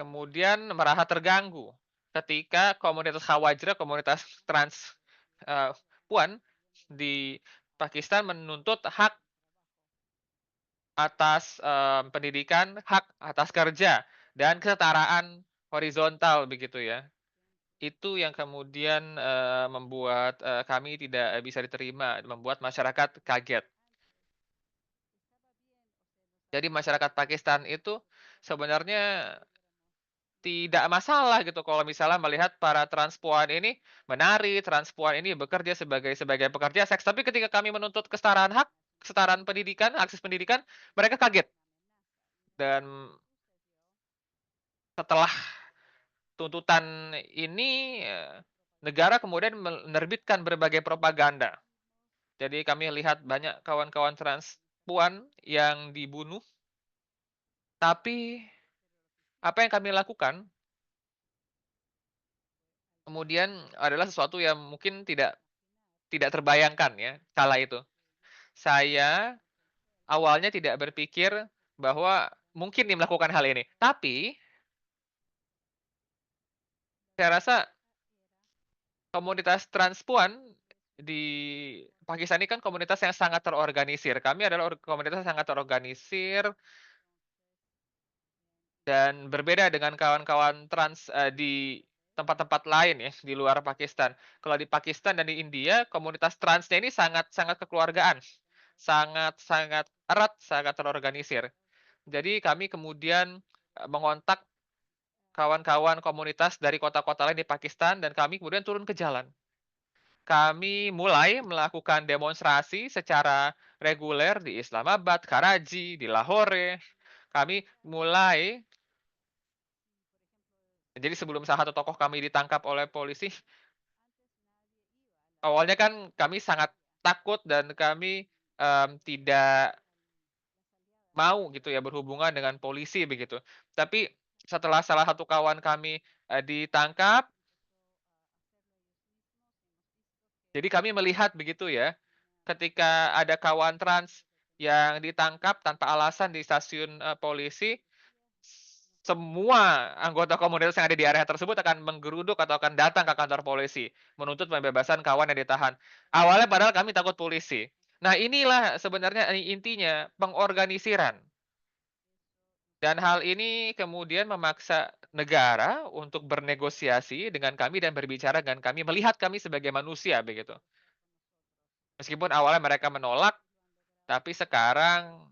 kemudian merasa terganggu ketika komunitas Hawajra, komunitas trans, eee, puan di Pakistan menuntut hak atas, pendidikan, hak atas kerja, dan kesetaraan horizontal begitu ya. Itu yang kemudian, membuat, kami tidak bisa diterima, membuat masyarakat kaget. Jadi masyarakat Pakistan itu sebenarnya tidak masalah gitu kalau misalnya melihat para transpuan ini menari, transpuan ini bekerja sebagai pekerja seks, tapi ketika kami menuntut kesetaraan hak, kesetaraan pendidikan, akses pendidikan, mereka kaget. Dan setelah tuntutan ini, negara kemudian menerbitkan berbagai propaganda. Jadi kami lihat banyak kawan-kawan transpuan yang dibunuh, tapi apa yang kami lakukan kemudian adalah sesuatu yang mungkin tidak tidak terbayangkan ya kala itu. Saya awalnya tidak berpikir bahwa mungkin nih melakukan hal ini, tapi saya rasa komunitas transpuan di Pakistan ini kan komunitas yang sangat terorganisir. Kami adalah komunitas yang sangat terorganisir dan berbeda dengan kawan-kawan trans, di tempat-tempat lain ya, di luar Pakistan. Kalau di Pakistan dan di India, komunitas transnya ini sangat sangat kekeluargaan, sangat sangat erat, sangat terorganisir. Jadi kami kemudian, mengontak kawan-kawan komunitas dari kota-kota lain di Pakistan dan kami kemudian turun ke jalan. Kami mulai melakukan demonstrasi secara reguler di Islamabad, Karachi, di Lahore. Kami mulai jadi sebelum salah satu tokoh kami ditangkap oleh polisi, awalnya kan kami sangat takut dan kami, tidak mau gitu ya berhubungan dengan polisi begitu. Tapi setelah salah satu kawan kami, ditangkap, jadi kami melihat begitu ya, ketika ada kawan trans yang ditangkap tanpa alasan di stasiun, polisi, semua anggota komunitas yang ada di area tersebut akan menggeruduk atau akan datang ke kantor polisi, menuntut pembebasan kawan yang ditahan. Awalnya padahal kami takut polisi. Nah inilah sebenarnya intinya, pengorganisiran. Dan hal ini kemudian memaksa negara untuk bernegosiasi dengan kami dan berbicara dengan kami, melihat kami sebagai manusia begitu. Meskipun awalnya mereka menolak, tapi sekarang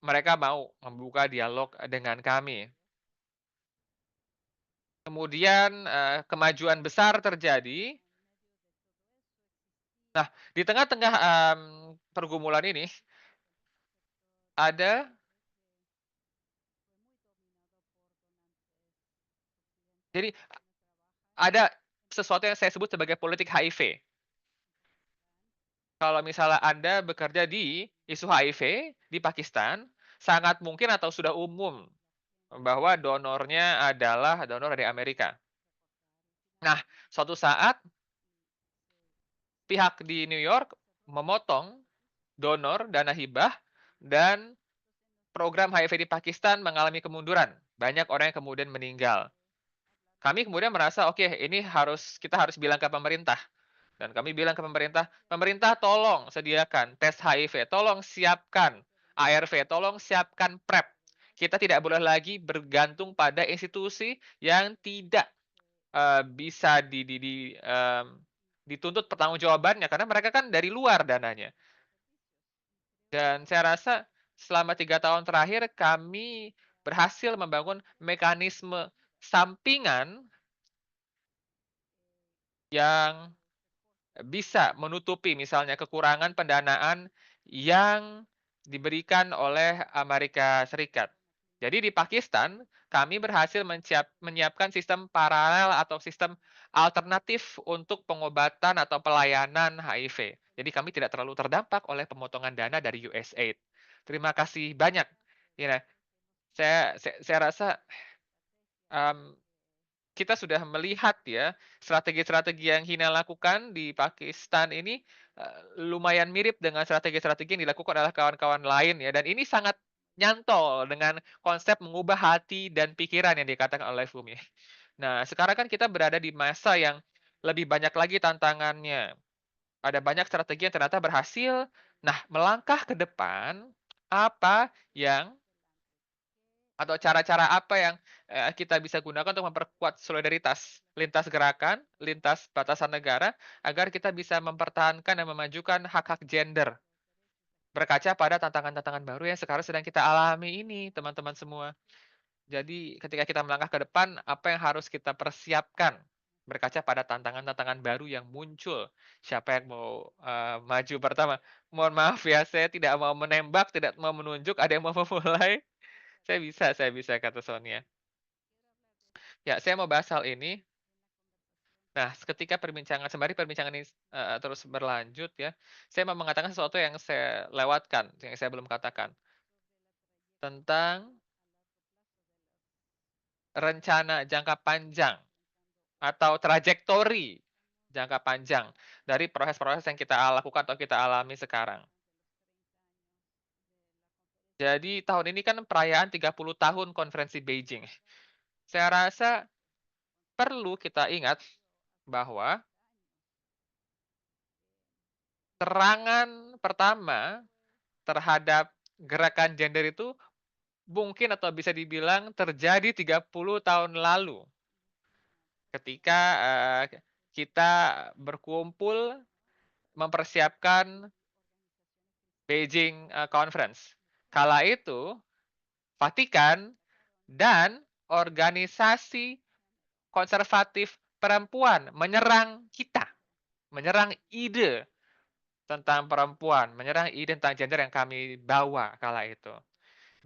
mereka mau membuka dialog dengan kami. Kemudian, kemajuan besar terjadi. Nah, di tengah-tengah, pergumulan ini, ada Jadi ada sesuatu yang saya sebut sebagai politik HIV. Kalau misalnya Anda bekerja di isu HIV di Pakistan, sangat mungkin atau sudah umum bahwa donornya adalah donor dari Amerika. Nah, suatu saat pihak di New York memotong donor dana hibah dan program HIV di Pakistan mengalami kemunduran. Banyak orang yang kemudian meninggal. Kami kemudian merasa, oke, ini kita harus bilang ke pemerintah. Dan kami bilang ke pemerintah, "Pemerintah tolong sediakan tes HIV, tolong siapkan ARV, tolong siapkan PrEP. Kita tidak boleh lagi bergantung pada institusi yang tidak, bisa dituntut pertanggungjawabannya, karena mereka kan dari luar dananya." Dan saya rasa selama 3 tahun terakhir kami berhasil membangun mekanisme sampingan yang bisa menutupi misalnya kekurangan pendanaan yang diberikan oleh Amerika Serikat. Jadi di Pakistan, kami berhasil menyiapkan sistem paralel atau sistem alternatif untuk pengobatan atau pelayanan HIV. Jadi kami tidak terlalu terdampak oleh pemotongan dana dari USAID. Terima kasih banyak. Ya, saya rasa, mmm kita sudah melihat ya, strategi-strategi yang Hina lakukan di Pakistan ini, lumayan mirip dengan strategi-strategi yang dilakukan oleh kawan-kawan lain ya, dan ini sangat nyantol dengan konsep mengubah hati dan pikiran yang dikatakan oleh Fumi. Nah, sekarang kan kita berada di masa yang lebih banyak lagi tantangannya. Ada banyak strategi yang ternyata berhasil. Nah, melangkah ke depan, apa yang atau cara-cara apa yang, kita bisa gunakan untuk memperkuat solidaritas lintas gerakan, lintas batasan negara, agar kita bisa mempertahankan dan memajukan hak-hak gender, berkaca pada tantangan-tantangan baru yang sekarang sedang kita alami ini, teman-teman semua. Jadi ketika kita melangkah ke depan, apa yang harus kita persiapkan, berkaca pada tantangan-tantangan baru yang muncul. Siapa yang mau, maju pertama? Mohon maaf ya, saya tidak mau menembak, tidak mau menunjuk, ada yang mau memulai? Saya bisa, kata Sonia. Ya, saya mau bahas hal ini. Nah, ketika sembari perbincangan ini, terus berlanjut ya, saya mau mengatakan sesuatu yang saya lewatkan, yang saya belum katakan, tentang rencana jangka panjang atau trajektori jangka panjang dari proses-proses yang kita lakukan atau kita alami sekarang. Jadi tahun ini kan perayaan 30 tahun konferensi Beijing. Saya rasa perlu kita ingat bahwa serangan pertama terhadap gerakan gender itu mungkin atau bisa dibilang terjadi 30 tahun lalu ketika, kita berkumpul mempersiapkan Beijing, Conference. Kala itu Vatikan dan organisasi konservatif perempuan menyerang kita, menyerang ide tentang perempuan, menyerang ide tentang gender yang kami bawa kala itu.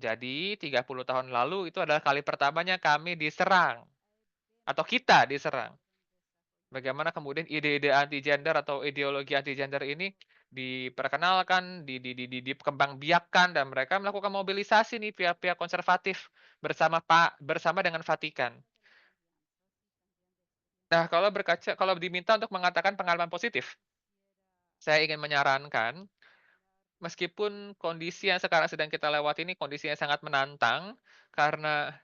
Jadi 30 tahun lalu itu adalah kali pertamanya kami diserang, atau kita diserang. Bagaimana kemudian ide-ide anti-gender atau ideologi anti-gender ini diperkenalkan, dikembangbiakkan, dan mereka melakukan mobilisasi nih pihak-pihak konservatif bersama dengan Vatikan. Nah, kalau diminta untuk mengatakan pengalaman positif, saya ingin menyarankan, meskipun kondisi yang sekarang sedang kita lewati ini kondisi yang sangat menantang, karena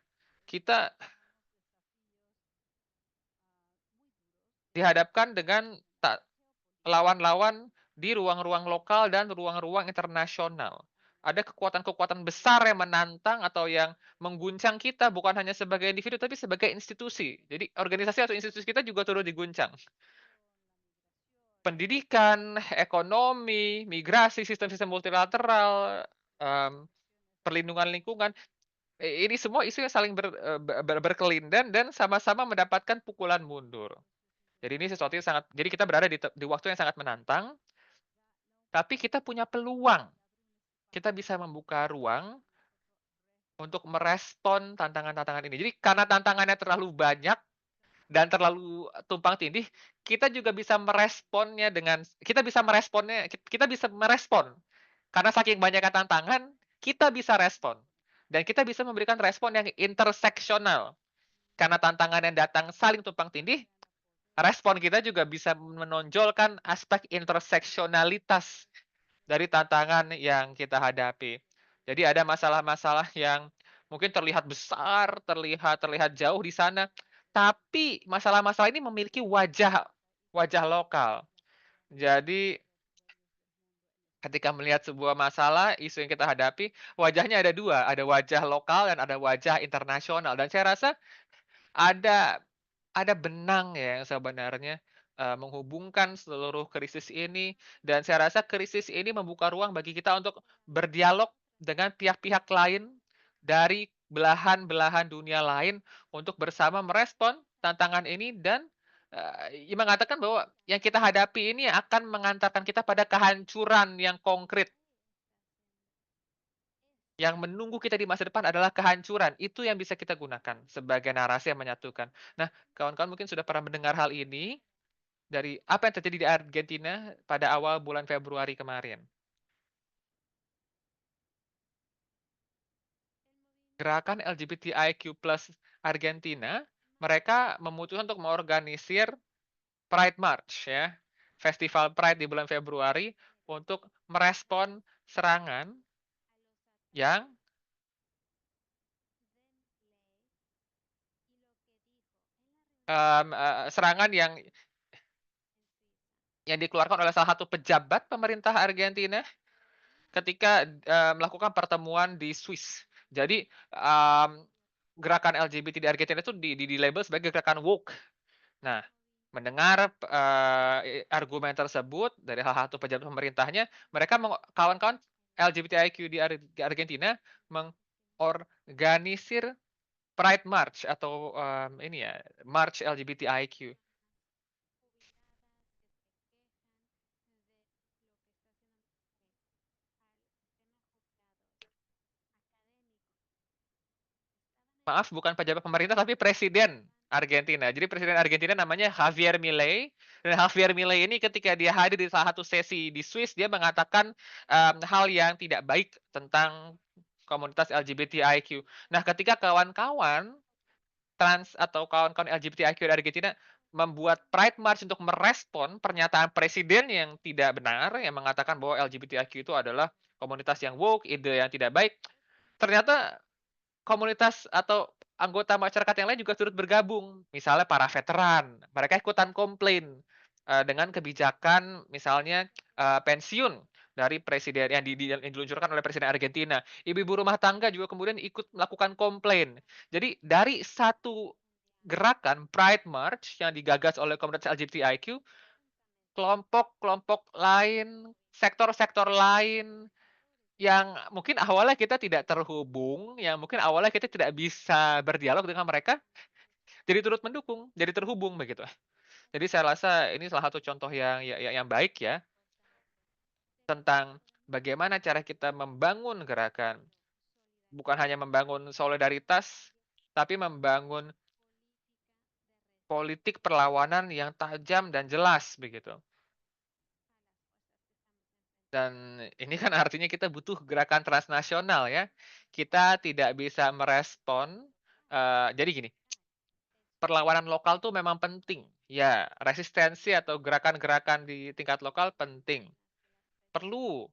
kita dihadapkan dengan lawan-lawan di ruang-ruang lokal dan ruang-ruang internasional. Ada kekuatan-kekuatan besar yang menantang atau yang mengguncang kita bukan hanya sebagai individu tapi sebagai institusi. Jadi organisasi atau institusi kita juga turut diguncang. Pendidikan, ekonomi, migrasi, sistem-sistem multilateral, mmm, perlindungan lingkungan, ini semua isu yang saling berkelindan dan sama-sama mendapatkan pukulan mundur. Jadi kita berada di waktu yang sangat menantang, tapi kita punya peluang. Kita bisa membuka ruang untuk merespon tantangan-tantangan ini. Jadi karena tantangannya terlalu banyak, dan terlalu tumpang tindih, kita juga bisa meresponnya dengan kita bisa meresponnya kita bisa merespon. Karena saking banyaknya tantangan, kita bisa respon. Dan kita bisa memberikan respon yang interseksional. Karena tantangan yang datang saling tumpang tindih, respon kita juga bisa menonjolkan aspek interseksionalitas dari tantangan yang kita hadapi. Jadi ada masalah-masalah yang mungkin terlihat besar, terlihat terlihat jauh di sana, tapi masalah-masalah ini memiliki wajah wajah lokal. Jadi ketika melihat sebuah masalah, isu yang kita hadapi, wajahnya ada 2, ada wajah lokal dan ada wajah internasional. Dan saya rasa ada ada benang ya yang sebenarnya, menghubungkan seluruh krisis ini, dan saya rasa krisis ini membuka ruang bagi kita untuk berdialog dengan pihak-pihak lain dari belahan-belahan dunia lain untuk bersama merespon tantangan ini dan, mengatakan bahwa yang kita hadapi ini akan mengantarkan kita pada kehancuran yang konkret. Yang menunggu kita di masa depan adalah kehancuran, itu yang bisa kita gunakan sebagai narasi yang menyatukan. Nah, kawan-kawan mungkin sudah pernah mendengar hal ini dari apa yang terjadi di Argentina pada awal bulan Februari kemarin. Gerakan LGBTIQ+ Argentina, mereka memutuskan untuk mengorganisir Pride March ya, festival Pride di bulan Februari untuk merespon serangan yang, serangan yang dikeluarkan oleh salah satu pejabat pemerintah Argentina ketika, melakukan pertemuan di Swiss. Jadi, gerakan LGBT di Argentina itu di-label sebagai gerakan woke. Nah, mendengar, argumen tersebut dari salah satu pejabat pemerintahnya, mereka kawan-kawan LGBTIQ di Argentina mengorganisir Pride March atau, ini ya, March LGBTIQ. Maaf, bukan pejabat pemerintah, tapi presiden Argentina. Jadi presiden Argentina namanya Javier Milei, dan Javier Milei ini ketika dia hadir di salah satu sesi di Swiss, dia mengatakan, hal yang tidak baik tentang komunitas LGBTIQ. Nah, ketika kawan-kawan trans atau kawan-kawan LGBTIQ di Argentina membuat Pride March untuk merespon pernyataan presiden yang tidak benar, yang mengatakan bahwa LGBTIQ itu adalah komunitas yang woke, ide yang tidak baik, ternyata komunitas atau anggota masyarakat yang lain juga turut bergabung. Misalnya para veteran, mereka ikutan komplain, dengan kebijakan misalnya, pensiun dari presiden yang diluncurkan oleh presiden Argentina. Ibu-ibu rumah tangga juga kemudian ikut melakukan komplain. Jadi dari satu gerakan Pride March yang digagas oleh komunitas LGBTIQ, kelompok-kelompok lain, sektor-sektor lain yang mungkin awalnya kita tidak terhubung, yang mungkin awalnya kita tidak bisa berdialog dengan mereka, jadi turut mendukung, jadi terhubung begitu. Jadi saya rasa ini salah satu contoh yang baik ya, tentang bagaimana cara kita membangun gerakan. Bukan hanya membangun solidaritas, tapi membangun politik perlawanan yang tajam dan jelas begitu. Dan ini kan artinya kita butuh gerakan transnasional ya. Kita tidak bisa merespon, jadi gini, perlawanan lokal tuh memang penting. Ya, resistensi atau gerakan-gerakan di tingkat lokal penting. Perlu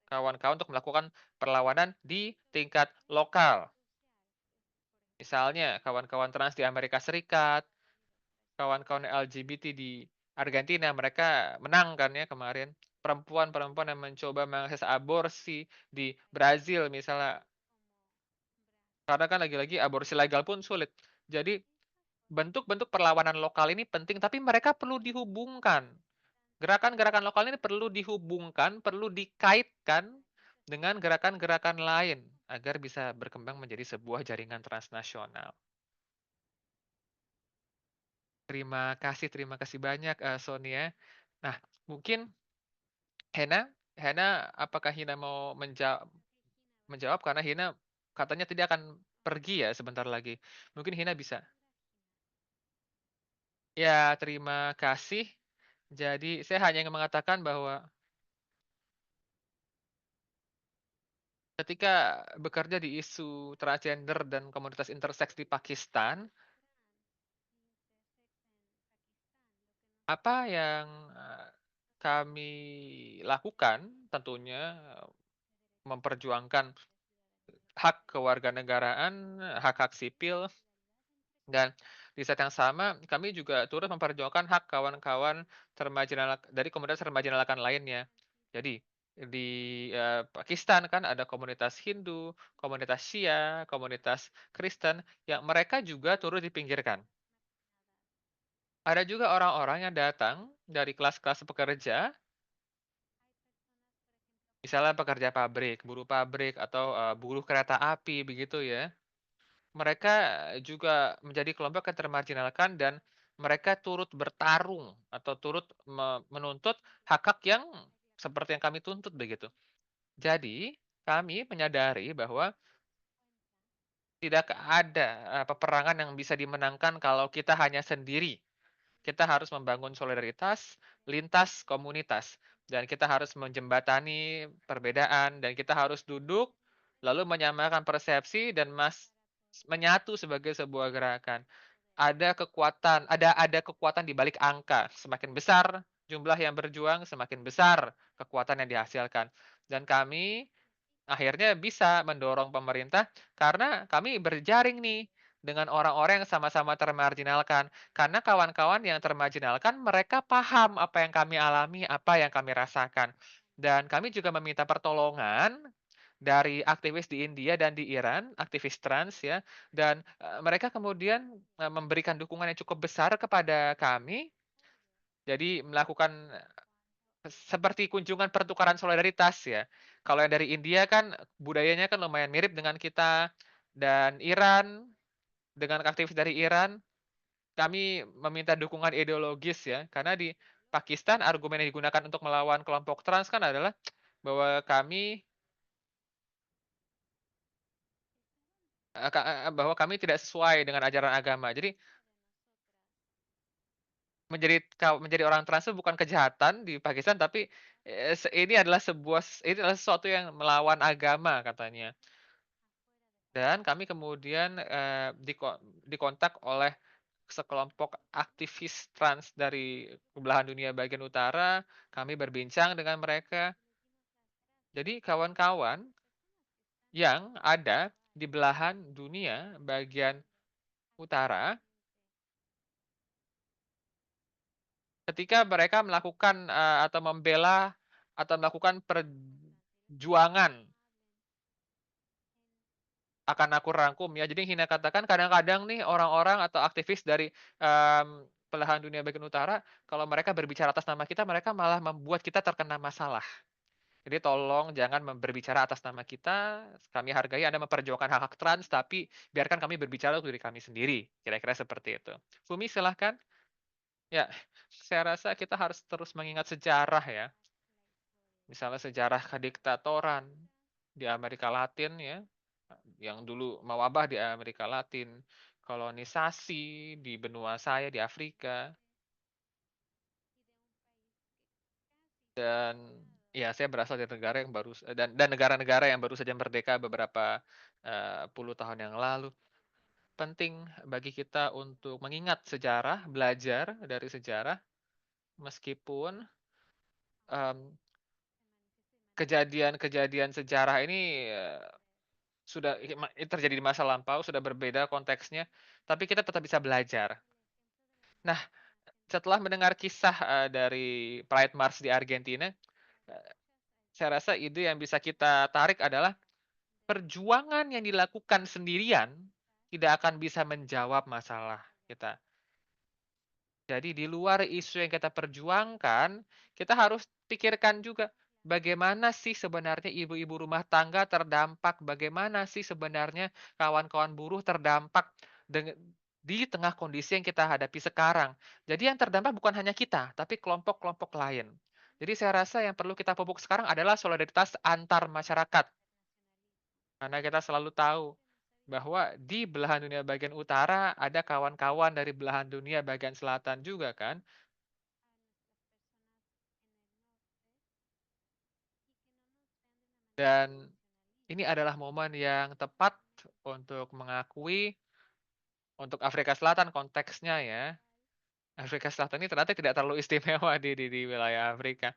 kawan-kawan untuk melakukan perlawanan di tingkat lokal. Misalnya kawan-kawan trans di Amerika Serikat, kawan-kawan LGBT di Argentina, mereka menang kan ya kemarin. Perempuan-perempuan yang mencoba mengakses aborsi di Brazil misalnya, karena kan lagi-lagi aborsi legal pun sulit. Jadi bentuk-bentuk perlawanan lokal ini penting, tapi mereka perlu dihubungkan. Gerakan-gerakan lokal ini perlu dihubungkan, perlu dikaitkan dengan gerakan-gerakan lain agar bisa berkembang menjadi sebuah jaringan transnasional. Terima kasih banyak, Sonia. Nah, mungkin Hena Hena, apakah Hina mau menjawab? Karena Hina katanya tidak akan pergi ya sebentar lagi. Mungkin Hina bisa. Ya, terima kasih. Jadi saya hanya ingin mengatakan bahwa ketika bekerja di isu transgender dan komunitas interseks di Pakistan, apa yang, kami lakukan tentunya memperjuangkan hak kewarganegaraan, hak-hak sipil, dan di saat yang sama kami juga turut memperjuangkan hak kawan-kawan dari komunitas termarginalkan lainnya. Jadi di, Pakistan kan ada komunitas Hindu, komunitas Shia, komunitas Kristen yang mereka juga turut dipinggirkan. Ada juga orang-orang yang datang dari kelas-kelas pekerja, misalnya pekerja pabrik, buruh pabrik atau, buruh kereta api begitu ya. Mereka juga menjadi kelompok yang termarginalkan dan mereka turut bertarung atau turut menuntut hak-hak yang seperti yang kami tuntut begitu. Jadi, kami menyadari bahwa tidak ada, peperangan yang bisa dimenangkan kalau kita hanya sendiri. Kita harus membangun solidaritas lintas komunitas dan kita harus menjembatani perbedaan dan kita harus duduk lalu menyamakan persepsi dan menyatu sebagai sebuah gerakan. Ada kekuatan di balik angka, semakin besar jumlah yang berjuang, semakin besar kekuatan yang dihasilkan. Dan kami akhirnya bisa mendorong pemerintah karena kami berjaring nih dengan orang-orang yang sama-sama termarginalkan. Karena kawan-kawan yang termarginalkan mereka paham apa yang kami alami, apa yang kami rasakan. Dan kami juga meminta pertolongan dari aktivis di India dan di Iran, aktivis trans ya, dan, mereka kemudian, memberikan dukungan yang cukup besar kepada kami, jadi melakukan seperti kunjungan pertukaran solidaritas ya. Kalau yang dari India kan budayanya kan lumayan mirip dengan kita, dan Iran, dengan aktivis dari Iran, kami meminta dukungan ideologis ya, karena di Pakistan argumen yang digunakan untuk melawan kelompok trans kan adalah bahwa kami tidak sesuai dengan ajaran agama. Jadi menjadi orang trans itu bukan kejahatan di Pakistan, tapi, ini adalah sesuatu yang melawan agama katanya. Dan kami kemudian, dikontak oleh sekelompok aktivis trans dari belahan dunia bagian utara, kami berbincang dengan mereka. Jadi kawan-kawan yang ada di belahan dunia bagian utara, ketika mereka melakukan, atau membela atau melakukan perjuangan akan aku rangkum ya. Jadi yang Hina katakan kadang-kadang nih orang-orang atau aktivis dari, belahan dunia bagian utara, kalau mereka berbicara atas nama kita, mereka malah membuat kita terkena masalah. Jadi tolong jangan berbicara atas nama kita, kami hargai Anda memperjuangkan hak-hak trans, tapi biarkan kami berbicara untuk diri kami sendiri, kira-kira seperti itu. Fumi silahkan. Ya, saya rasa kita harus terus mengingat sejarah ya, misalnya sejarah kediktatoran di Amerika Latin ya, yang dulu mewabah di Amerika Latin, kolonisasi di benua saya di Afrika, dan ya saya berasal dari negara yang dan negara-negara yang baru saja merdeka beberapa, puluh tahun yang lalu. Penting bagi kita untuk mengingat sejarah, belajar dari sejarah, meskipun, mmm, kejadian-kejadian sejarah ini, terjadi di masa lampau, sudah berbeda konteksnya, tapi kita tetap bisa belajar. Nah, setelah mendengar kisah, dari Pride March di Argentina, eee, saya rasa ide yang bisa kita tarik adalah perjuangan yang dilakukan sendirian tidak akan bisa menjawab masalah kita. Jadi di luar isu yang kita perjuangkan, kita harus pikirkan juga bagaimana sih sebenarnya ibu-ibu rumah tangga terdampak, bagaimana sih sebenarnya kawan-kawan buruh terdampak di tengah kondisi yang kita hadapi sekarang. Jadi yang terdampak bukan hanya kita, tapi kelompok-kelompok lain. Jadi saya rasa yang perlu kita pupuk sekarang adalah solidaritas antar masyarakat, karena kita selalu tahu bahwa di belahan dunia bagian utara ada kawan-kawan dari belahan dunia bagian selatan juga kan. Dan ini adalah momen yang tepat untuk mengakui untuk Afrika Selatan konteksnya ya. Afrika Selatan ini ternyata tidak terlalu istimewa di wilayah Afrika.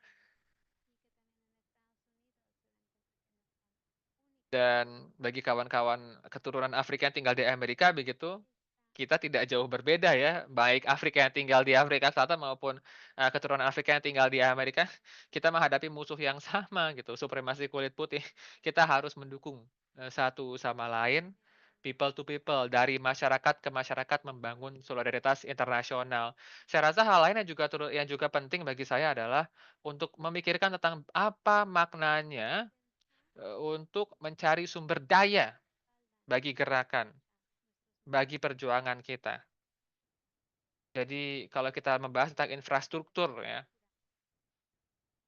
Dan bagi kawan-kawan keturunan Afrika yang tinggal di Amerika begitu, kita tidak jauh berbeda ya, baik Afrika yang tinggal di Afrika Selatan maupun, keturunan Afrika yang tinggal di Amerika, kita menghadapi musuh yang sama gitu, supremasi kulit putih. Kita harus mendukung, satu sama lain, people to people, dari masyarakat ke masyarakat membangun solidaritas internasional. Saya rasa hal lain yang juga penting bagi saya adalah untuk memikirkan tentang apa maknanya untuk mencari sumber daya bagi gerakan, bagi perjuangan kita. Jadi kalau kita membahas tentang infrastruktur ya,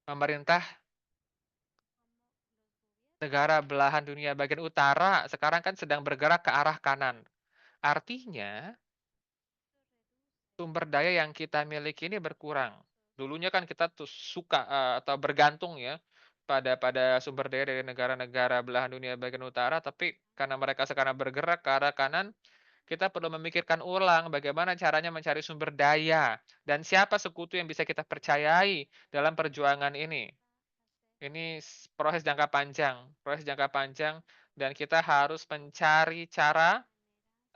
pemerintah negara belahan dunia bagian utara sekarang kan sedang bergerak ke arah kanan. Artinya sumber daya yang kita miliki ini berkurang. Dulunya kan kita tuh suka, atau bergantung ya pada sumber daya dari negara-negara belahan dunia bagian utara, tapi karena mereka sekarang bergerak ke arah kanan, kita perlu memikirkan ulang bagaimana caranya mencari sumber daya dan siapa sekutu yang bisa kita percayai dalam perjuangan ini. Ini proses jangka panjang dan kita harus mencari cara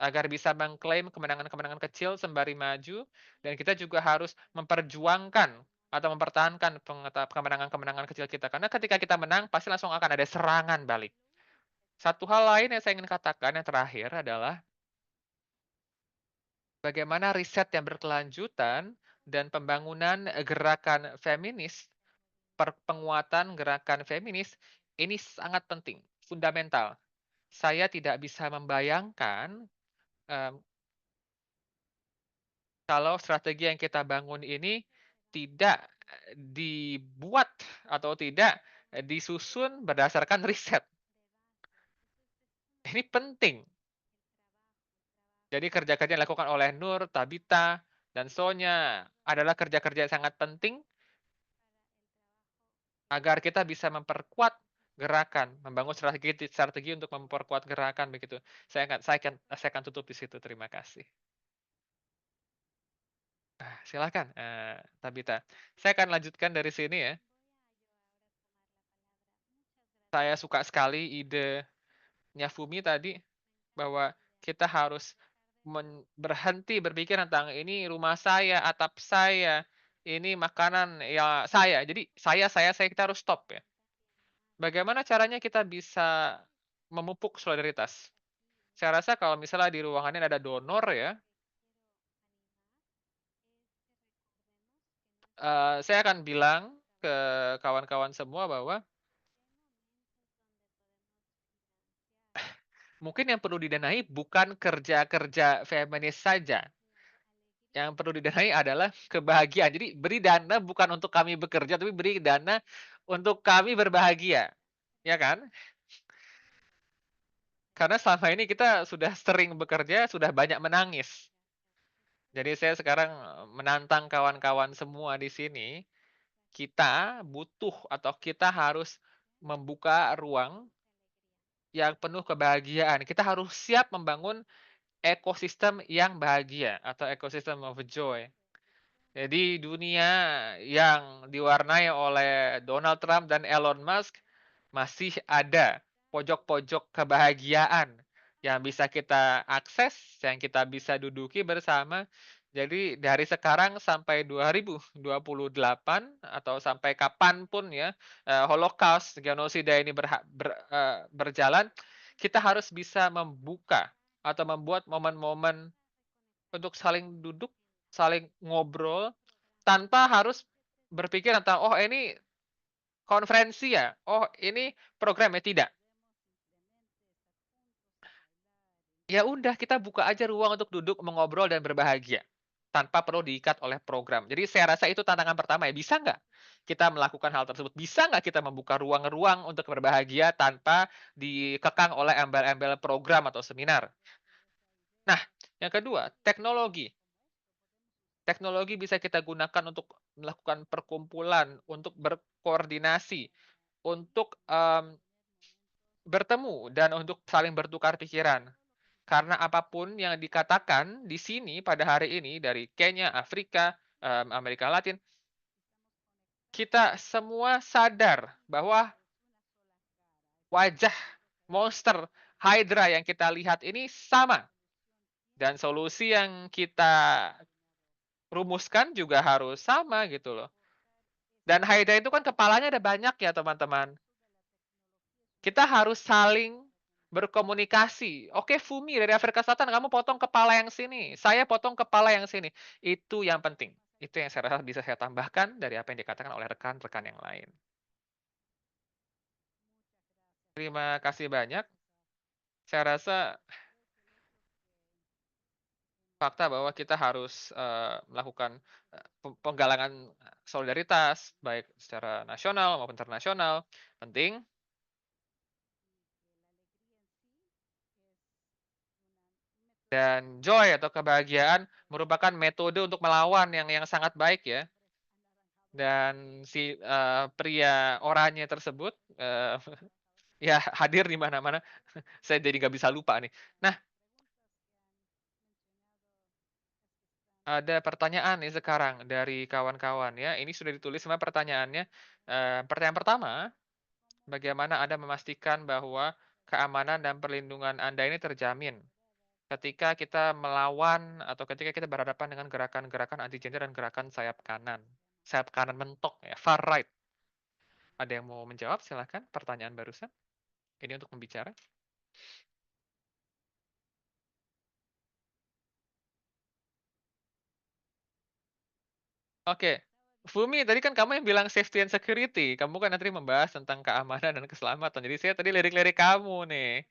agar bisa mengklaim kemenangan-kemenangan kecil sembari maju dan kita juga harus memperjuangkan atau mempertahankan kemenangan-kemenangan kecil kita. Karena ketika kita menang pasti langsung akan ada serangan balik. Satu hal lain yang saya ingin katakan yang terakhir adalah bagaimana riset yang berkelanjutan dan pembangunan gerakan feminis, penguatan gerakan feminis ini sangat penting, fundamental. Saya tidak bisa membayangkan, mmm, kalau strategi yang kita bangun ini tidak, dibuat atau tidak, disusun berdasarkan riset. Ini penting. Jadi kerja-kerja yang dilakukan oleh Nur, Tabita, dan Sonya adalah kerja-kerja yang sangat penting agar kita bisa memperkuat gerakan, membangun strategi untuk memperkuat gerakan begitu. Saya akan tutup di situ, terima kasih. Silakan, Tabita. Saya akan lanjutkan dari sini ya. Saya suka sekali idenya Fumi tadi, bahwa kita harus berhenti berpikir tentang, "Ini rumah saya, atap saya, ini makanan ya saya." Jadi saya, kita harus stop ya. Bagaimana caranya kita bisa memupuk solidaritas? Saya rasa kalau misalnya di ruangan ini ada donor ya, saya akan bilang ke kawan-kawan semua bahwa mungkin yang perlu didanai bukan kerja-kerja feminis saja, yang perlu didanai adalah kebahagiaan. Jadi beri dana bukan untuk kami bekerja, tapi beri dana untuk kami berbahagia, ya kan? Karena selama ini kita sudah sering bekerja, sudah banyak menangis. Jadi saya sekarang, menantang kawan-kawan semua di sini, kita butuh atau kita harus membuka ruang yang penuh kebahagiaan. Kita harus siap membangun ekosistem yang bahagia atau ekosistem of joy. Jadi dunia yang diwarnai oleh Donald Trump dan Elon Musk masih ada pojok-pojok kebahagiaan yang bisa kita akses, yang kita bisa duduki bersama. Jadi dari sekarang sampai 2028 atau sampai kapanpun ya, Holocaust, genosida ini berjalan, kita harus bisa membuka atau membuat momen-momen untuk saling duduk, saling ngobrol, tanpa harus berpikir tentang, "Oh ini konferensi ya? Oh ini program ya?" Tidak. Ya udah kita buka aja ruang untuk duduk, mengobrol, dan berbahagia. tanpa perlu diikat oleh program. Jadi saya rasa itu tantangan pertama ya, bisa nggak kita melakukan hal tersebut? Bisa nggak kita membuka ruang-ruang untuk berbahagia tanpa dikekang oleh embel-embel program atau seminar? Nah, yang kedua, teknologi. Teknologi bisa kita gunakan untuk melakukan perkumpulan, untuk berkoordinasi, untuk, bertemu dan untuk saling bertukar pikiran. Karena apapun yang dikatakan di sini pada hari ini dari Kenya, Afrika, Amerika Latin, kita semua sadar bahwa wajah monster Hydra yang kita lihat ini sama dan solusi yang kita rumuskan juga harus sama gitu loh. Dan Hydra itu kan kepalanya ada banyak ya teman-teman. Kita harus saling berkomunikasi. Oke, Fumi dari Afrika Selatan, kamu potong kepala yang sini, saya potong kepala yang sini. Itu yang penting. Itu yang saya rasa bisa saya tambahkan dari apa yang dikatakan oleh rekan-rekan yang lain. Terima kasih banyak. Saya rasa fakta bahwa kita harus, melakukan, penggalangan, solidaritas, baik secara nasional maupun internasional, penting. Dan joy atau kebahagiaan merupakan metode untuk melawan yang sangat baik ya. Dan si, pria oranye tersebut, ya hadir di mana-mana. Saya jadi nggak bisa lupa nih. Nah, ada pertanyaan nih sekarang dari kawan-kawan ya, ini sudah ditulis semua pertanyaannya. Pertanyaan pertama, bagaimana Anda memastikan bahwa keamanan dan perlindungan Anda ini terjamin ketika kita melawan atau ketika kita berhadapan dengan gerakan-gerakan anti gender dan gerakan sayap kanan? Sayap kanan mentok ya, far right. Ada yang mau menjawab? Silahkan, pertanyaan barusan. Ini untuk pembicara. Oke. Fumi, tadi kan kamu yang bilang safety and security. Kamu kan nanti membahas tentang keamanan dan keselamatan. Jadi saya tadi lirik-lirik kamu nih.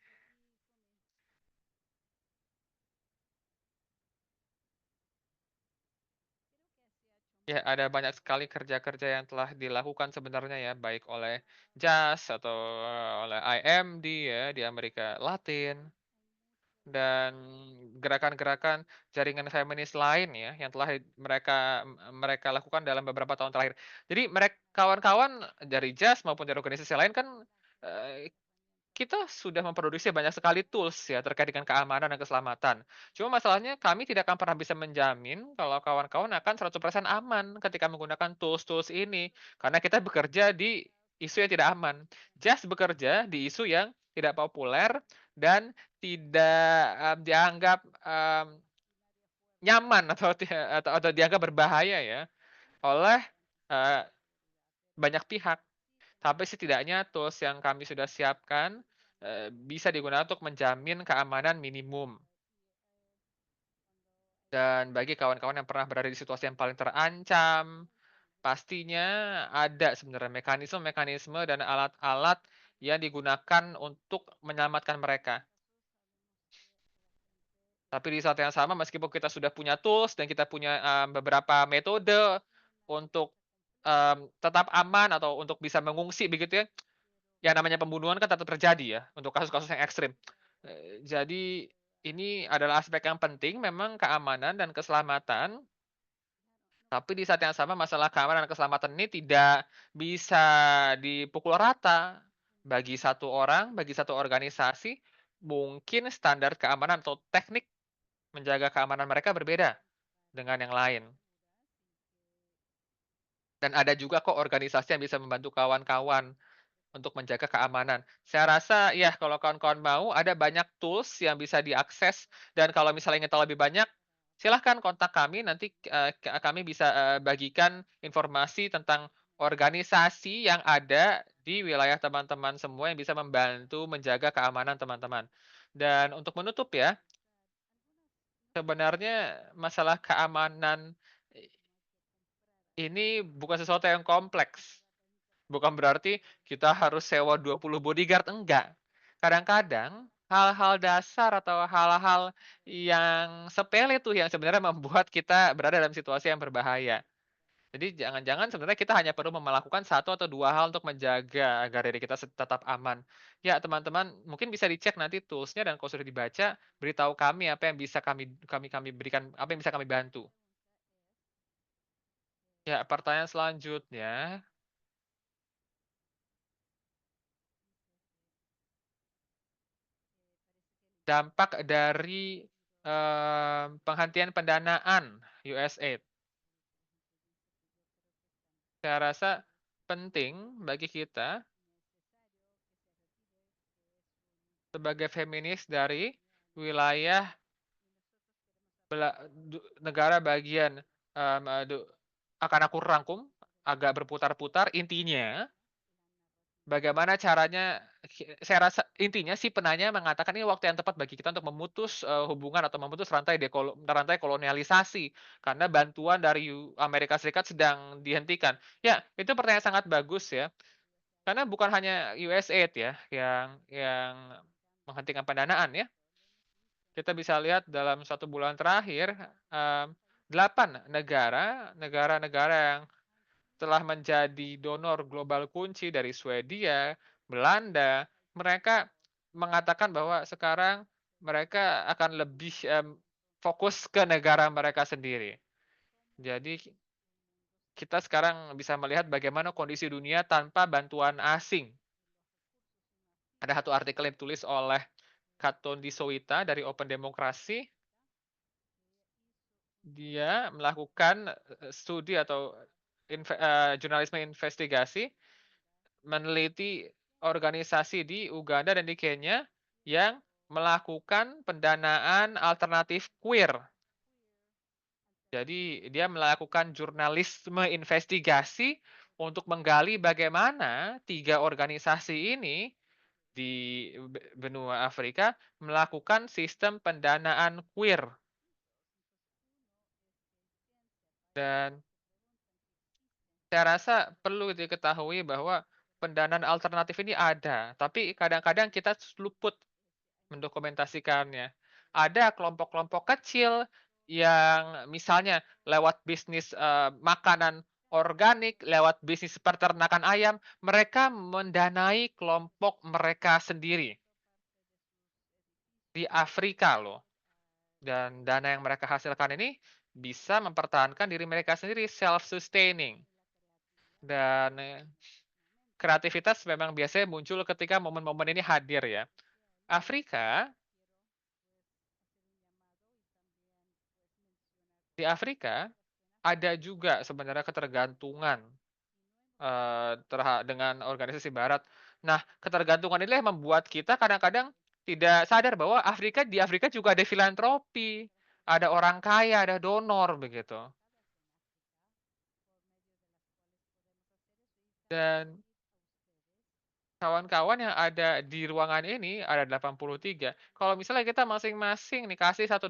Ya, ada banyak sekali kerja-kerja yang telah dilakukan sebenarnya ya, baik oleh JAS atau oleh IMD ya di Amerika Latin. Dan gerakan-gerakan jaringan feminis lain ya, yang telah mereka mereka lakukan dalam beberapa tahun terakhir. Jadi kawan-kawan dari JAS maupun dari organisasi lain kan, eee, kita sudah memproduksi banyak sekali tools ya terkait dengan keamanan dan keselamatan. Cuma masalahnya kami tidak akan pernah bisa menjamin kalau kawan-kawan akan 100% aman ketika menggunakan tools-tools ini, karena kita bekerja di isu yang tidak aman. JAS bekerja di isu yang tidak populer dan tidak, dianggap, nyaman atau atau dianggap berbahaya ya oleh, eee, banyak pihak. Tapi setidaknya tools yang kami sudah siapkan, bisa digunakan untuk menjamin keamanan minimum. Dan bagi kawan-kawan yang pernah berada di situasi yang paling terancam, pastinya ada sebenarnya mekanisme-mekanisme dan alat-alat yang digunakan untuk menyelamatkan mereka. Tapi di saat yang sama meskipun kita sudah punya tools dan kita punya, beberapa metode untuk, tetap aman atau untuk bisa mengungsi begitu ya, yang namanya pembunuhan kan tetap terjadi ya untuk kasus-kasus yang ekstrim. Jadi ini adalah aspek yang penting memang keamanan dan keselamatan, tapi di saat yang sama masalah keamanan dan keselamatan ini tidak bisa dipukul rata. Bagi satu orang, bagi satu organisasi, mungkin standar keamanan atau teknik menjaga keamanan mereka berbeda dengan yang lain. Dan ada juga kok organisasi yang bisa membantu kawan-kawan untuk menjaga keamanan. Saya rasa ya kalau kawan-kawan mau ada banyak tools yang bisa diakses dan kalau misalnya ingin tahu lebih banyak, silahkan kontak kami nanti, kami bisa, bagikan informasi tentang organisasi yang ada di wilayah teman-teman semua yang bisa membantu menjaga keamanan teman-teman. Dan untuk menutup ya, sebenarnya masalah keamanan ini bukan sesuatu yang kompleks. Bukan berarti kita harus sewa 20 bodyguard, enggak. Kadang-kadang hal-hal dasar atau hal-hal yang sepele tuh yang sebenarnya membuat kita berada dalam situasi yang berbahaya. Jadi jangan-jangan sebenarnya kita hanya perlu melakukan satu atau 2 hal untuk menjaga agar diri kita tetap aman. Ya teman-teman mungkin bisa dicek nanti tools-nya dan kalau sudah dibaca, beritahu kami apa yang bisa kami berikan, apa yang bisa kami bantu. Ya pertanyaan selanjutnya, dampak dari, penghentian pendanaan USAID. Saya rasa penting bagi kita sebagai feminis dari wilayah negara bagian, mmm, eee, du akan aku rangkum agak berputar-putar, intinya bagaimana caranya saya rasa intinya si penanya mengatakan ini waktu yang tepat bagi kita untuk memutus, hubungan atau memutus rantai kolonialisasi karena bantuan dari Amerika Serikat sedang dihentikan. Ya, itu pertanyaan sangat bagus ya, karena bukan hanya USAID ya yang menghentikan pendanaan ya. Kita bisa lihat dalam 1 bulan terakhir, 8 negara-negara yang telah menjadi donor global kunci dari Swedia, Belanda, mereka mengatakan bahwa sekarang mereka akan lebih, fokus ke negara mereka sendiri. Jadi kita sekarang bisa melihat bagaimana kondisi dunia tanpa bantuan asing. Ada satu artikel yang ditulis oleh Katon Sowita dari Open Demokrasi. Dia melakukan, studi atau jurnalisme investigasi, meneliti organisasi di Uganda dan di Kenya yang melakukan pendanaan alternatif queer. Jadi dia melakukan jurnalisme investigasi untuk menggali bagaimana 3 organisasi ini di benua Afrika melakukan sistem pendanaan queer dan saya rasa perlu diketahui bahwa pendanaan alternatif ini ada, tapi kadang-kadang kita luput mendokumentasikannya. Ada kelompok-kelompok kecil yang misalnya lewat bisnis, makanan organik, lewat bisnis peternakan ayam, mereka mendanai kelompok mereka sendiri di Afrika loh, dan dana yang mereka hasilkan ini bisa mempertahankan diri mereka sendiri, self-sustaining dan kreativitas memang biasanya muncul ketika momen-momen ini hadir ya. Afrika di Afrika ada juga sebenarnya ketergantungan, dengan organisasi barat. Nah, ketergantungan inilah yang membuat kita kadang-kadang tidak sadar bahwa di Afrika juga ada filantropi, ada orang kaya, ada donor begitu. Dan kawan-kawan yang ada di ruangan ini, ada 83, kalau misalnya kita masing-masing nih kasih $1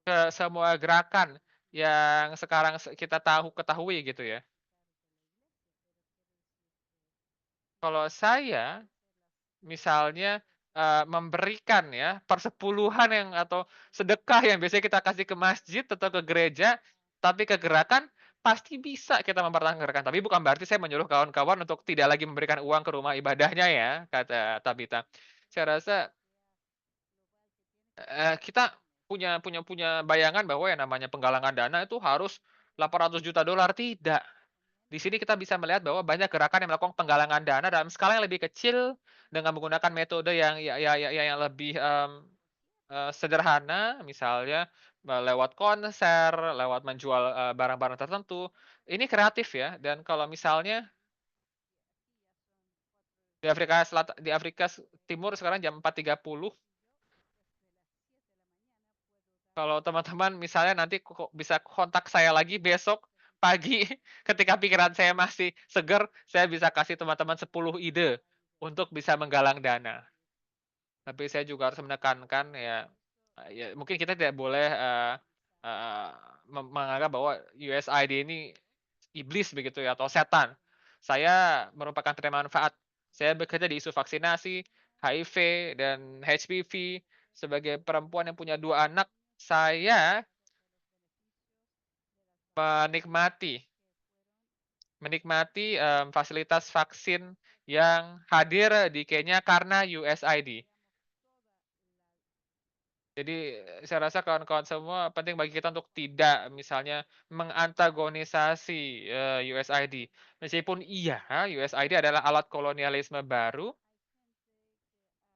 ke semua gerakan yang sekarang kita ketahui gitu ya. Kalau saya misalnya, memberikan ya persepuluhan yang atau sedekah yang biasanya kita kasih ke masjid atau ke gereja, tapi ke gerakan, pasti bisa kita mempertahankan gerakan. Tapi bukan berarti saya menyuruh kawan-kawan untuk tidak lagi memberikan uang ke rumah ibadahnya ya, kata Tabita. Saya rasa, kita punya bayangan bahwa yang namanya penggalangan dana itu harus $800 juta, tidak. Di sini kita bisa melihat bahwa banyak gerakan yang melakukan penggalangan dana dalam skala yang lebih kecil dengan menggunakan metode yang yang lebih, sederhana, misalnya, lewat konser, lewat menjual, barang-barang tertentu. Ini kreatif ya, dan kalau misalnya di Afrika Timur sekarang jam 4.30. Kalau teman-teman misalnya nanti bisa kontak saya lagi besok pagi ketika pikiran saya masih segar, saya bisa kasih teman-teman 10 ide untuk bisa menggalang dana. Tapi saya juga harus menekankan ya, ya mungkin kita tidak boleh, eee, menganggap bahwa USAID ini iblis begitu ya atau setan. Saya merupakan penerima manfaat. Saya bekerja di isu vaksinasi, HIV dan HPV. Sebagai perempuan yang punya 2 anak, saya menikmati menikmati, fasilitas vaksin yang hadir di Kenya karena USAID. Jadi, saya rasa kawan-kawan semua penting bagi kita untuk tidak misalnya mengantagonisasi, USAID. Meskipun iya, USAID adalah alat kolonialisme baru,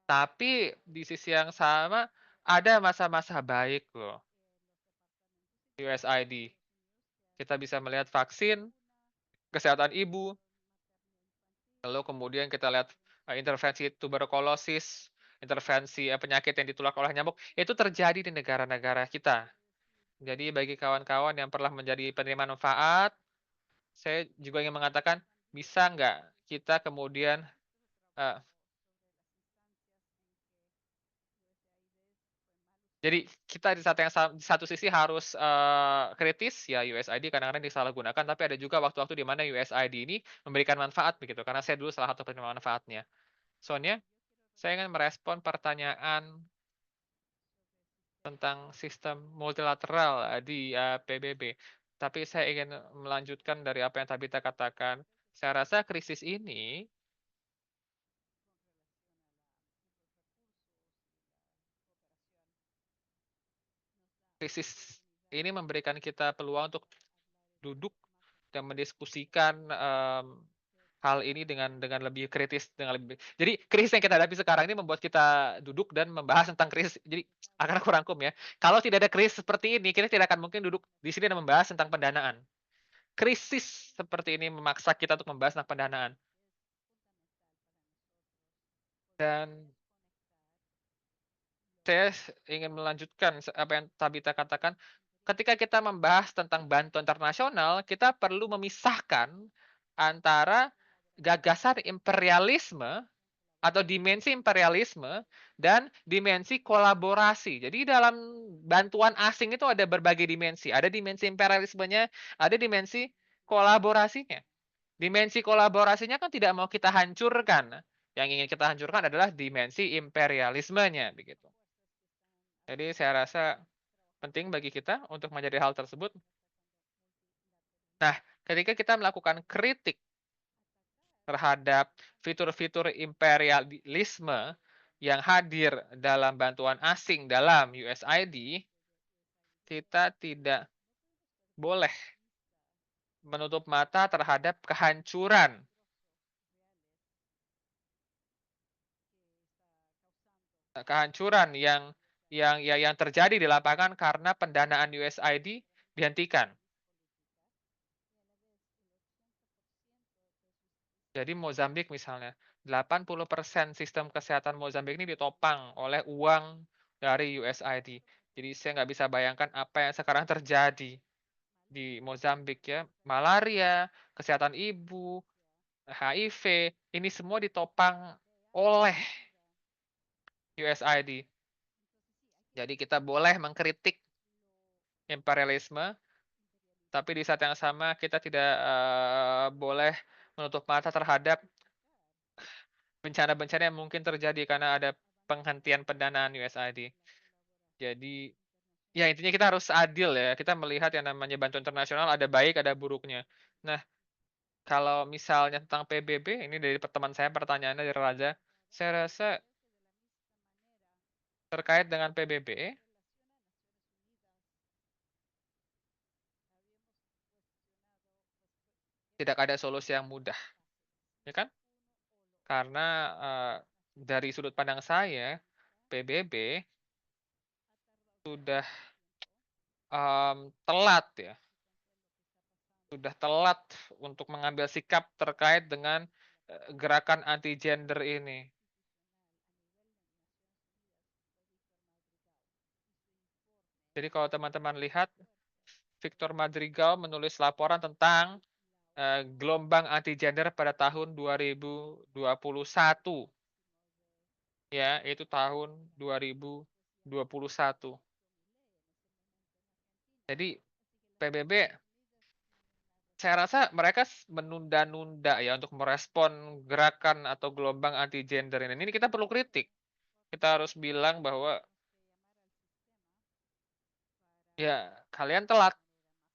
tapi di sisi yang sama ada masa-masa baik loh USAID. Kita bisa melihat vaksin, kesehatan ibu, lalu kemudian kita lihat, intervensi tuberkulosis, intervensi, penyakit yang ditulak oleh nyamuk, itu terjadi di negara-negara kita. Jadi bagi kawan-kawan yang pernah menjadi penerima manfaat, saya juga ingin mengatakan, bisa nggak kita kemudian, eee, jadi kita di saat yang di satu sisi harus, kritis, ya USAID kadang-kadang disalahgunakan, tapi ada juga waktu-waktu di mana USAID ini memberikan manfaat begitu, karena saya dulu salah satu penerima manfaatnya. Soalnya saya ingin merespon pertanyaan tentang sistem multilateral, di, PBB. Tapi saya ingin melanjutkan dari apa yang Tabita katakan. Saya rasa krisis ini memberikan kita peluang untuk duduk dan mendiskusikan, hal ini dengan lebih kritis, dengan lebih jadi krisis yang kita hadapi sekarang ini membuat kita duduk dan membahas tentang krisis. Jadi akan aku rangkum ya, kalau tidak ada krisis seperti ini, kita tidak akan mungkin duduk di sini dan membahas tentang pendanaan. Krisis seperti ini memaksa kita untuk membahas tentang pendanaan. Dan saya ingin melanjutkan apa yang Tabita katakan, ketika kita membahas tentang bantuan internasional, kita perlu memisahkan antara gagasan imperialisme atau dimensi imperialisme dan dimensi kolaborasi. Jadi dalam bantuan asing itu ada berbagai dimensi, ada dimensi imperialismenya, ada dimensi kolaborasinya. Dimensi kolaborasinya kan tidak mau kita hancurkan, yang ingin kita hancurkan adalah dimensi imperialismenya, begitu. Jadi saya rasa penting bagi kita untuk menjadi hal tersebut. Nah, ketika kita melakukan kritik terhadap fitur-fitur imperialisme yang hadir dalam bantuan asing dalam USAID, kita tidak boleh menutup mata terhadap kehancuran yang terjadi di lapangan karena pendanaan USAID dihentikan. Jadi Mozambik misalnya, 80% sistem kesehatan Mozambik ini ditopang oleh uang dari USAID. Jadi saya nggak bisa bayangkan apa yang sekarang terjadi di Mozambik ya. Malaria, kesehatan ibu, HIV, ini semua ditopang oleh USAID. Jadi kita boleh mengkritik imperialisme, tapi di saat yang sama kita tidak, boleh menutup mata terhadap bencana-bencana yang mungkin terjadi karena ada penghentian pendanaan USAID. Jadi, ya intinya kita harus adil ya, kita melihat yang namanya bantuan internasional ada baik, ada buruknya. Nah, kalau misalnya tentang PBB, ini dari teman saya pertanyaannya dari Raja, saya rasa terkait dengan PBB, tidak ada solusi yang mudah, ya kan? Karena, dari sudut pandang saya, PBB sudah, telat ya, sudah telat untuk mengambil sikap terkait dengan, gerakan anti gender ini. Jadi kalau teman-teman lihat, Victor Madrigal menulis laporan tentang, gelombang anti gender pada tahun 2021, ya, itu tahun 2021. Jadi PBB saya rasa mereka menunda-nunda ya untuk merespon gerakan atau gelombang anti gender ini. Ini kita perlu kritik. Kita harus bilang bahwa, ya kalian telat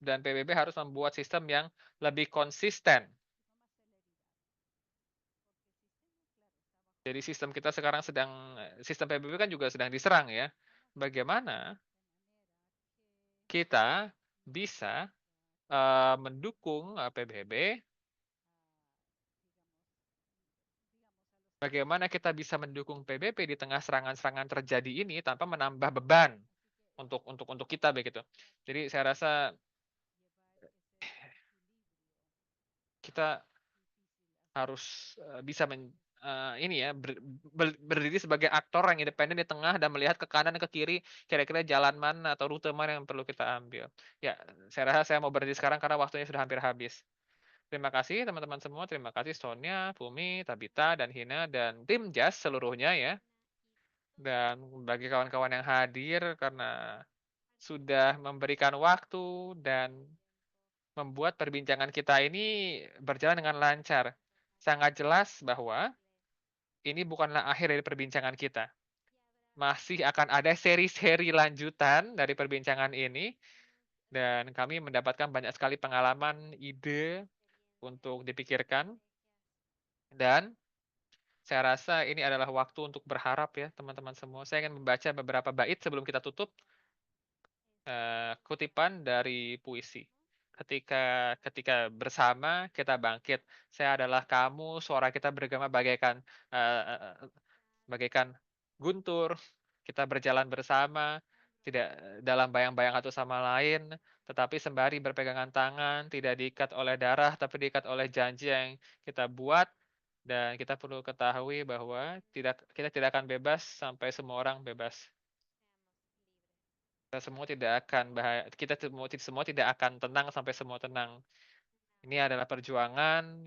dan PBB harus membuat sistem yang lebih konsisten. Jadi sistem PBB kan juga sedang diserang ya. Bagaimana kita bisa, mendukung, PBB, bagaimana kita bisa mendukung PBB di tengah serangan-serangan terjadi ini tanpa menambah beban untuk kita begitu. Jadi saya rasa kita harus, bisa ini ya, berdiri sebagai aktor yang independen di tengah dan melihat ke kanan ke kiri, kira-kira jalan mana atau rute mana yang perlu kita ambil. Ya, saya rasa saya mau berhenti sekarang karena waktunya sudah hampir habis. Terima kasih teman-teman semua, terima kasih Sonia, Fumi, Tabita, dan Hina, dan tim JAS seluruhnya ya. Dan bagi kawan-kawan yang hadir karena sudah memberikan waktu dan membuat perbincangan kita ini berjalan dengan lancar. Sangat jelas bahwa ini bukanlah akhir dari perbincangan kita. Masih akan ada seri-seri lanjutan dari perbincangan ini, dan kami mendapatkan banyak sekali pengalaman, ide untuk dipikirkan, dan saya rasa ini adalah waktu untuk berharap ya teman-teman semua. Saya ingin membaca beberapa bait sebelum kita tutup, kutipan dari puisi. Ketika bersama kita bangkit, saya adalah kamu, suara kita bergema bagaikan guntur, kita berjalan bersama, tidak dalam bayang-bayang satu sama lain, tetapi sembari berpegangan tangan, tidak diikat oleh darah, tapi diikat oleh janji yang kita buat, dan kita perlu ketahui bahwa kita tidak akan bebas sampai semua orang bebas. Kita semua tidak akan tenang sampai semua tenang. Ini adalah perjuangan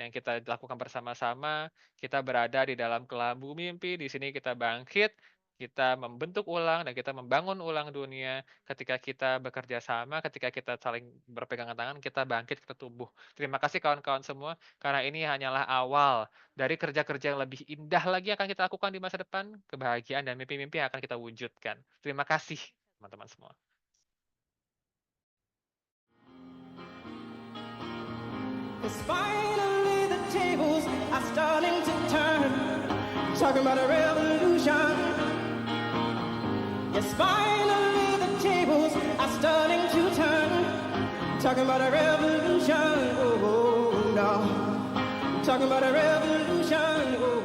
yang kita lakukan bersama-sama. Kita berada di dalam kelambu mimpi, di sini kita bangkit, kita membentuk ulang dan kita membangun ulang dunia. Ketika kita bekerja sama, ketika kita saling berpegangan tangan, kita bangkit, kita tumbuh. Terima kasih kawan-kawan semua, karena ini hanyalah awal dari kerja-kerja yang lebih indah lagi yang akan kita lakukan di masa depan, kebahagiaan dan mimpi-mimpi yang akan kita wujudkan. Terima kasih teman-teman semua. Cause finally the tables are starting to turn. Talking about a revolution. Yes, finally the tables are starting to turn. Talking about a revolution. Oh, no. Talking about a revolution. Oh.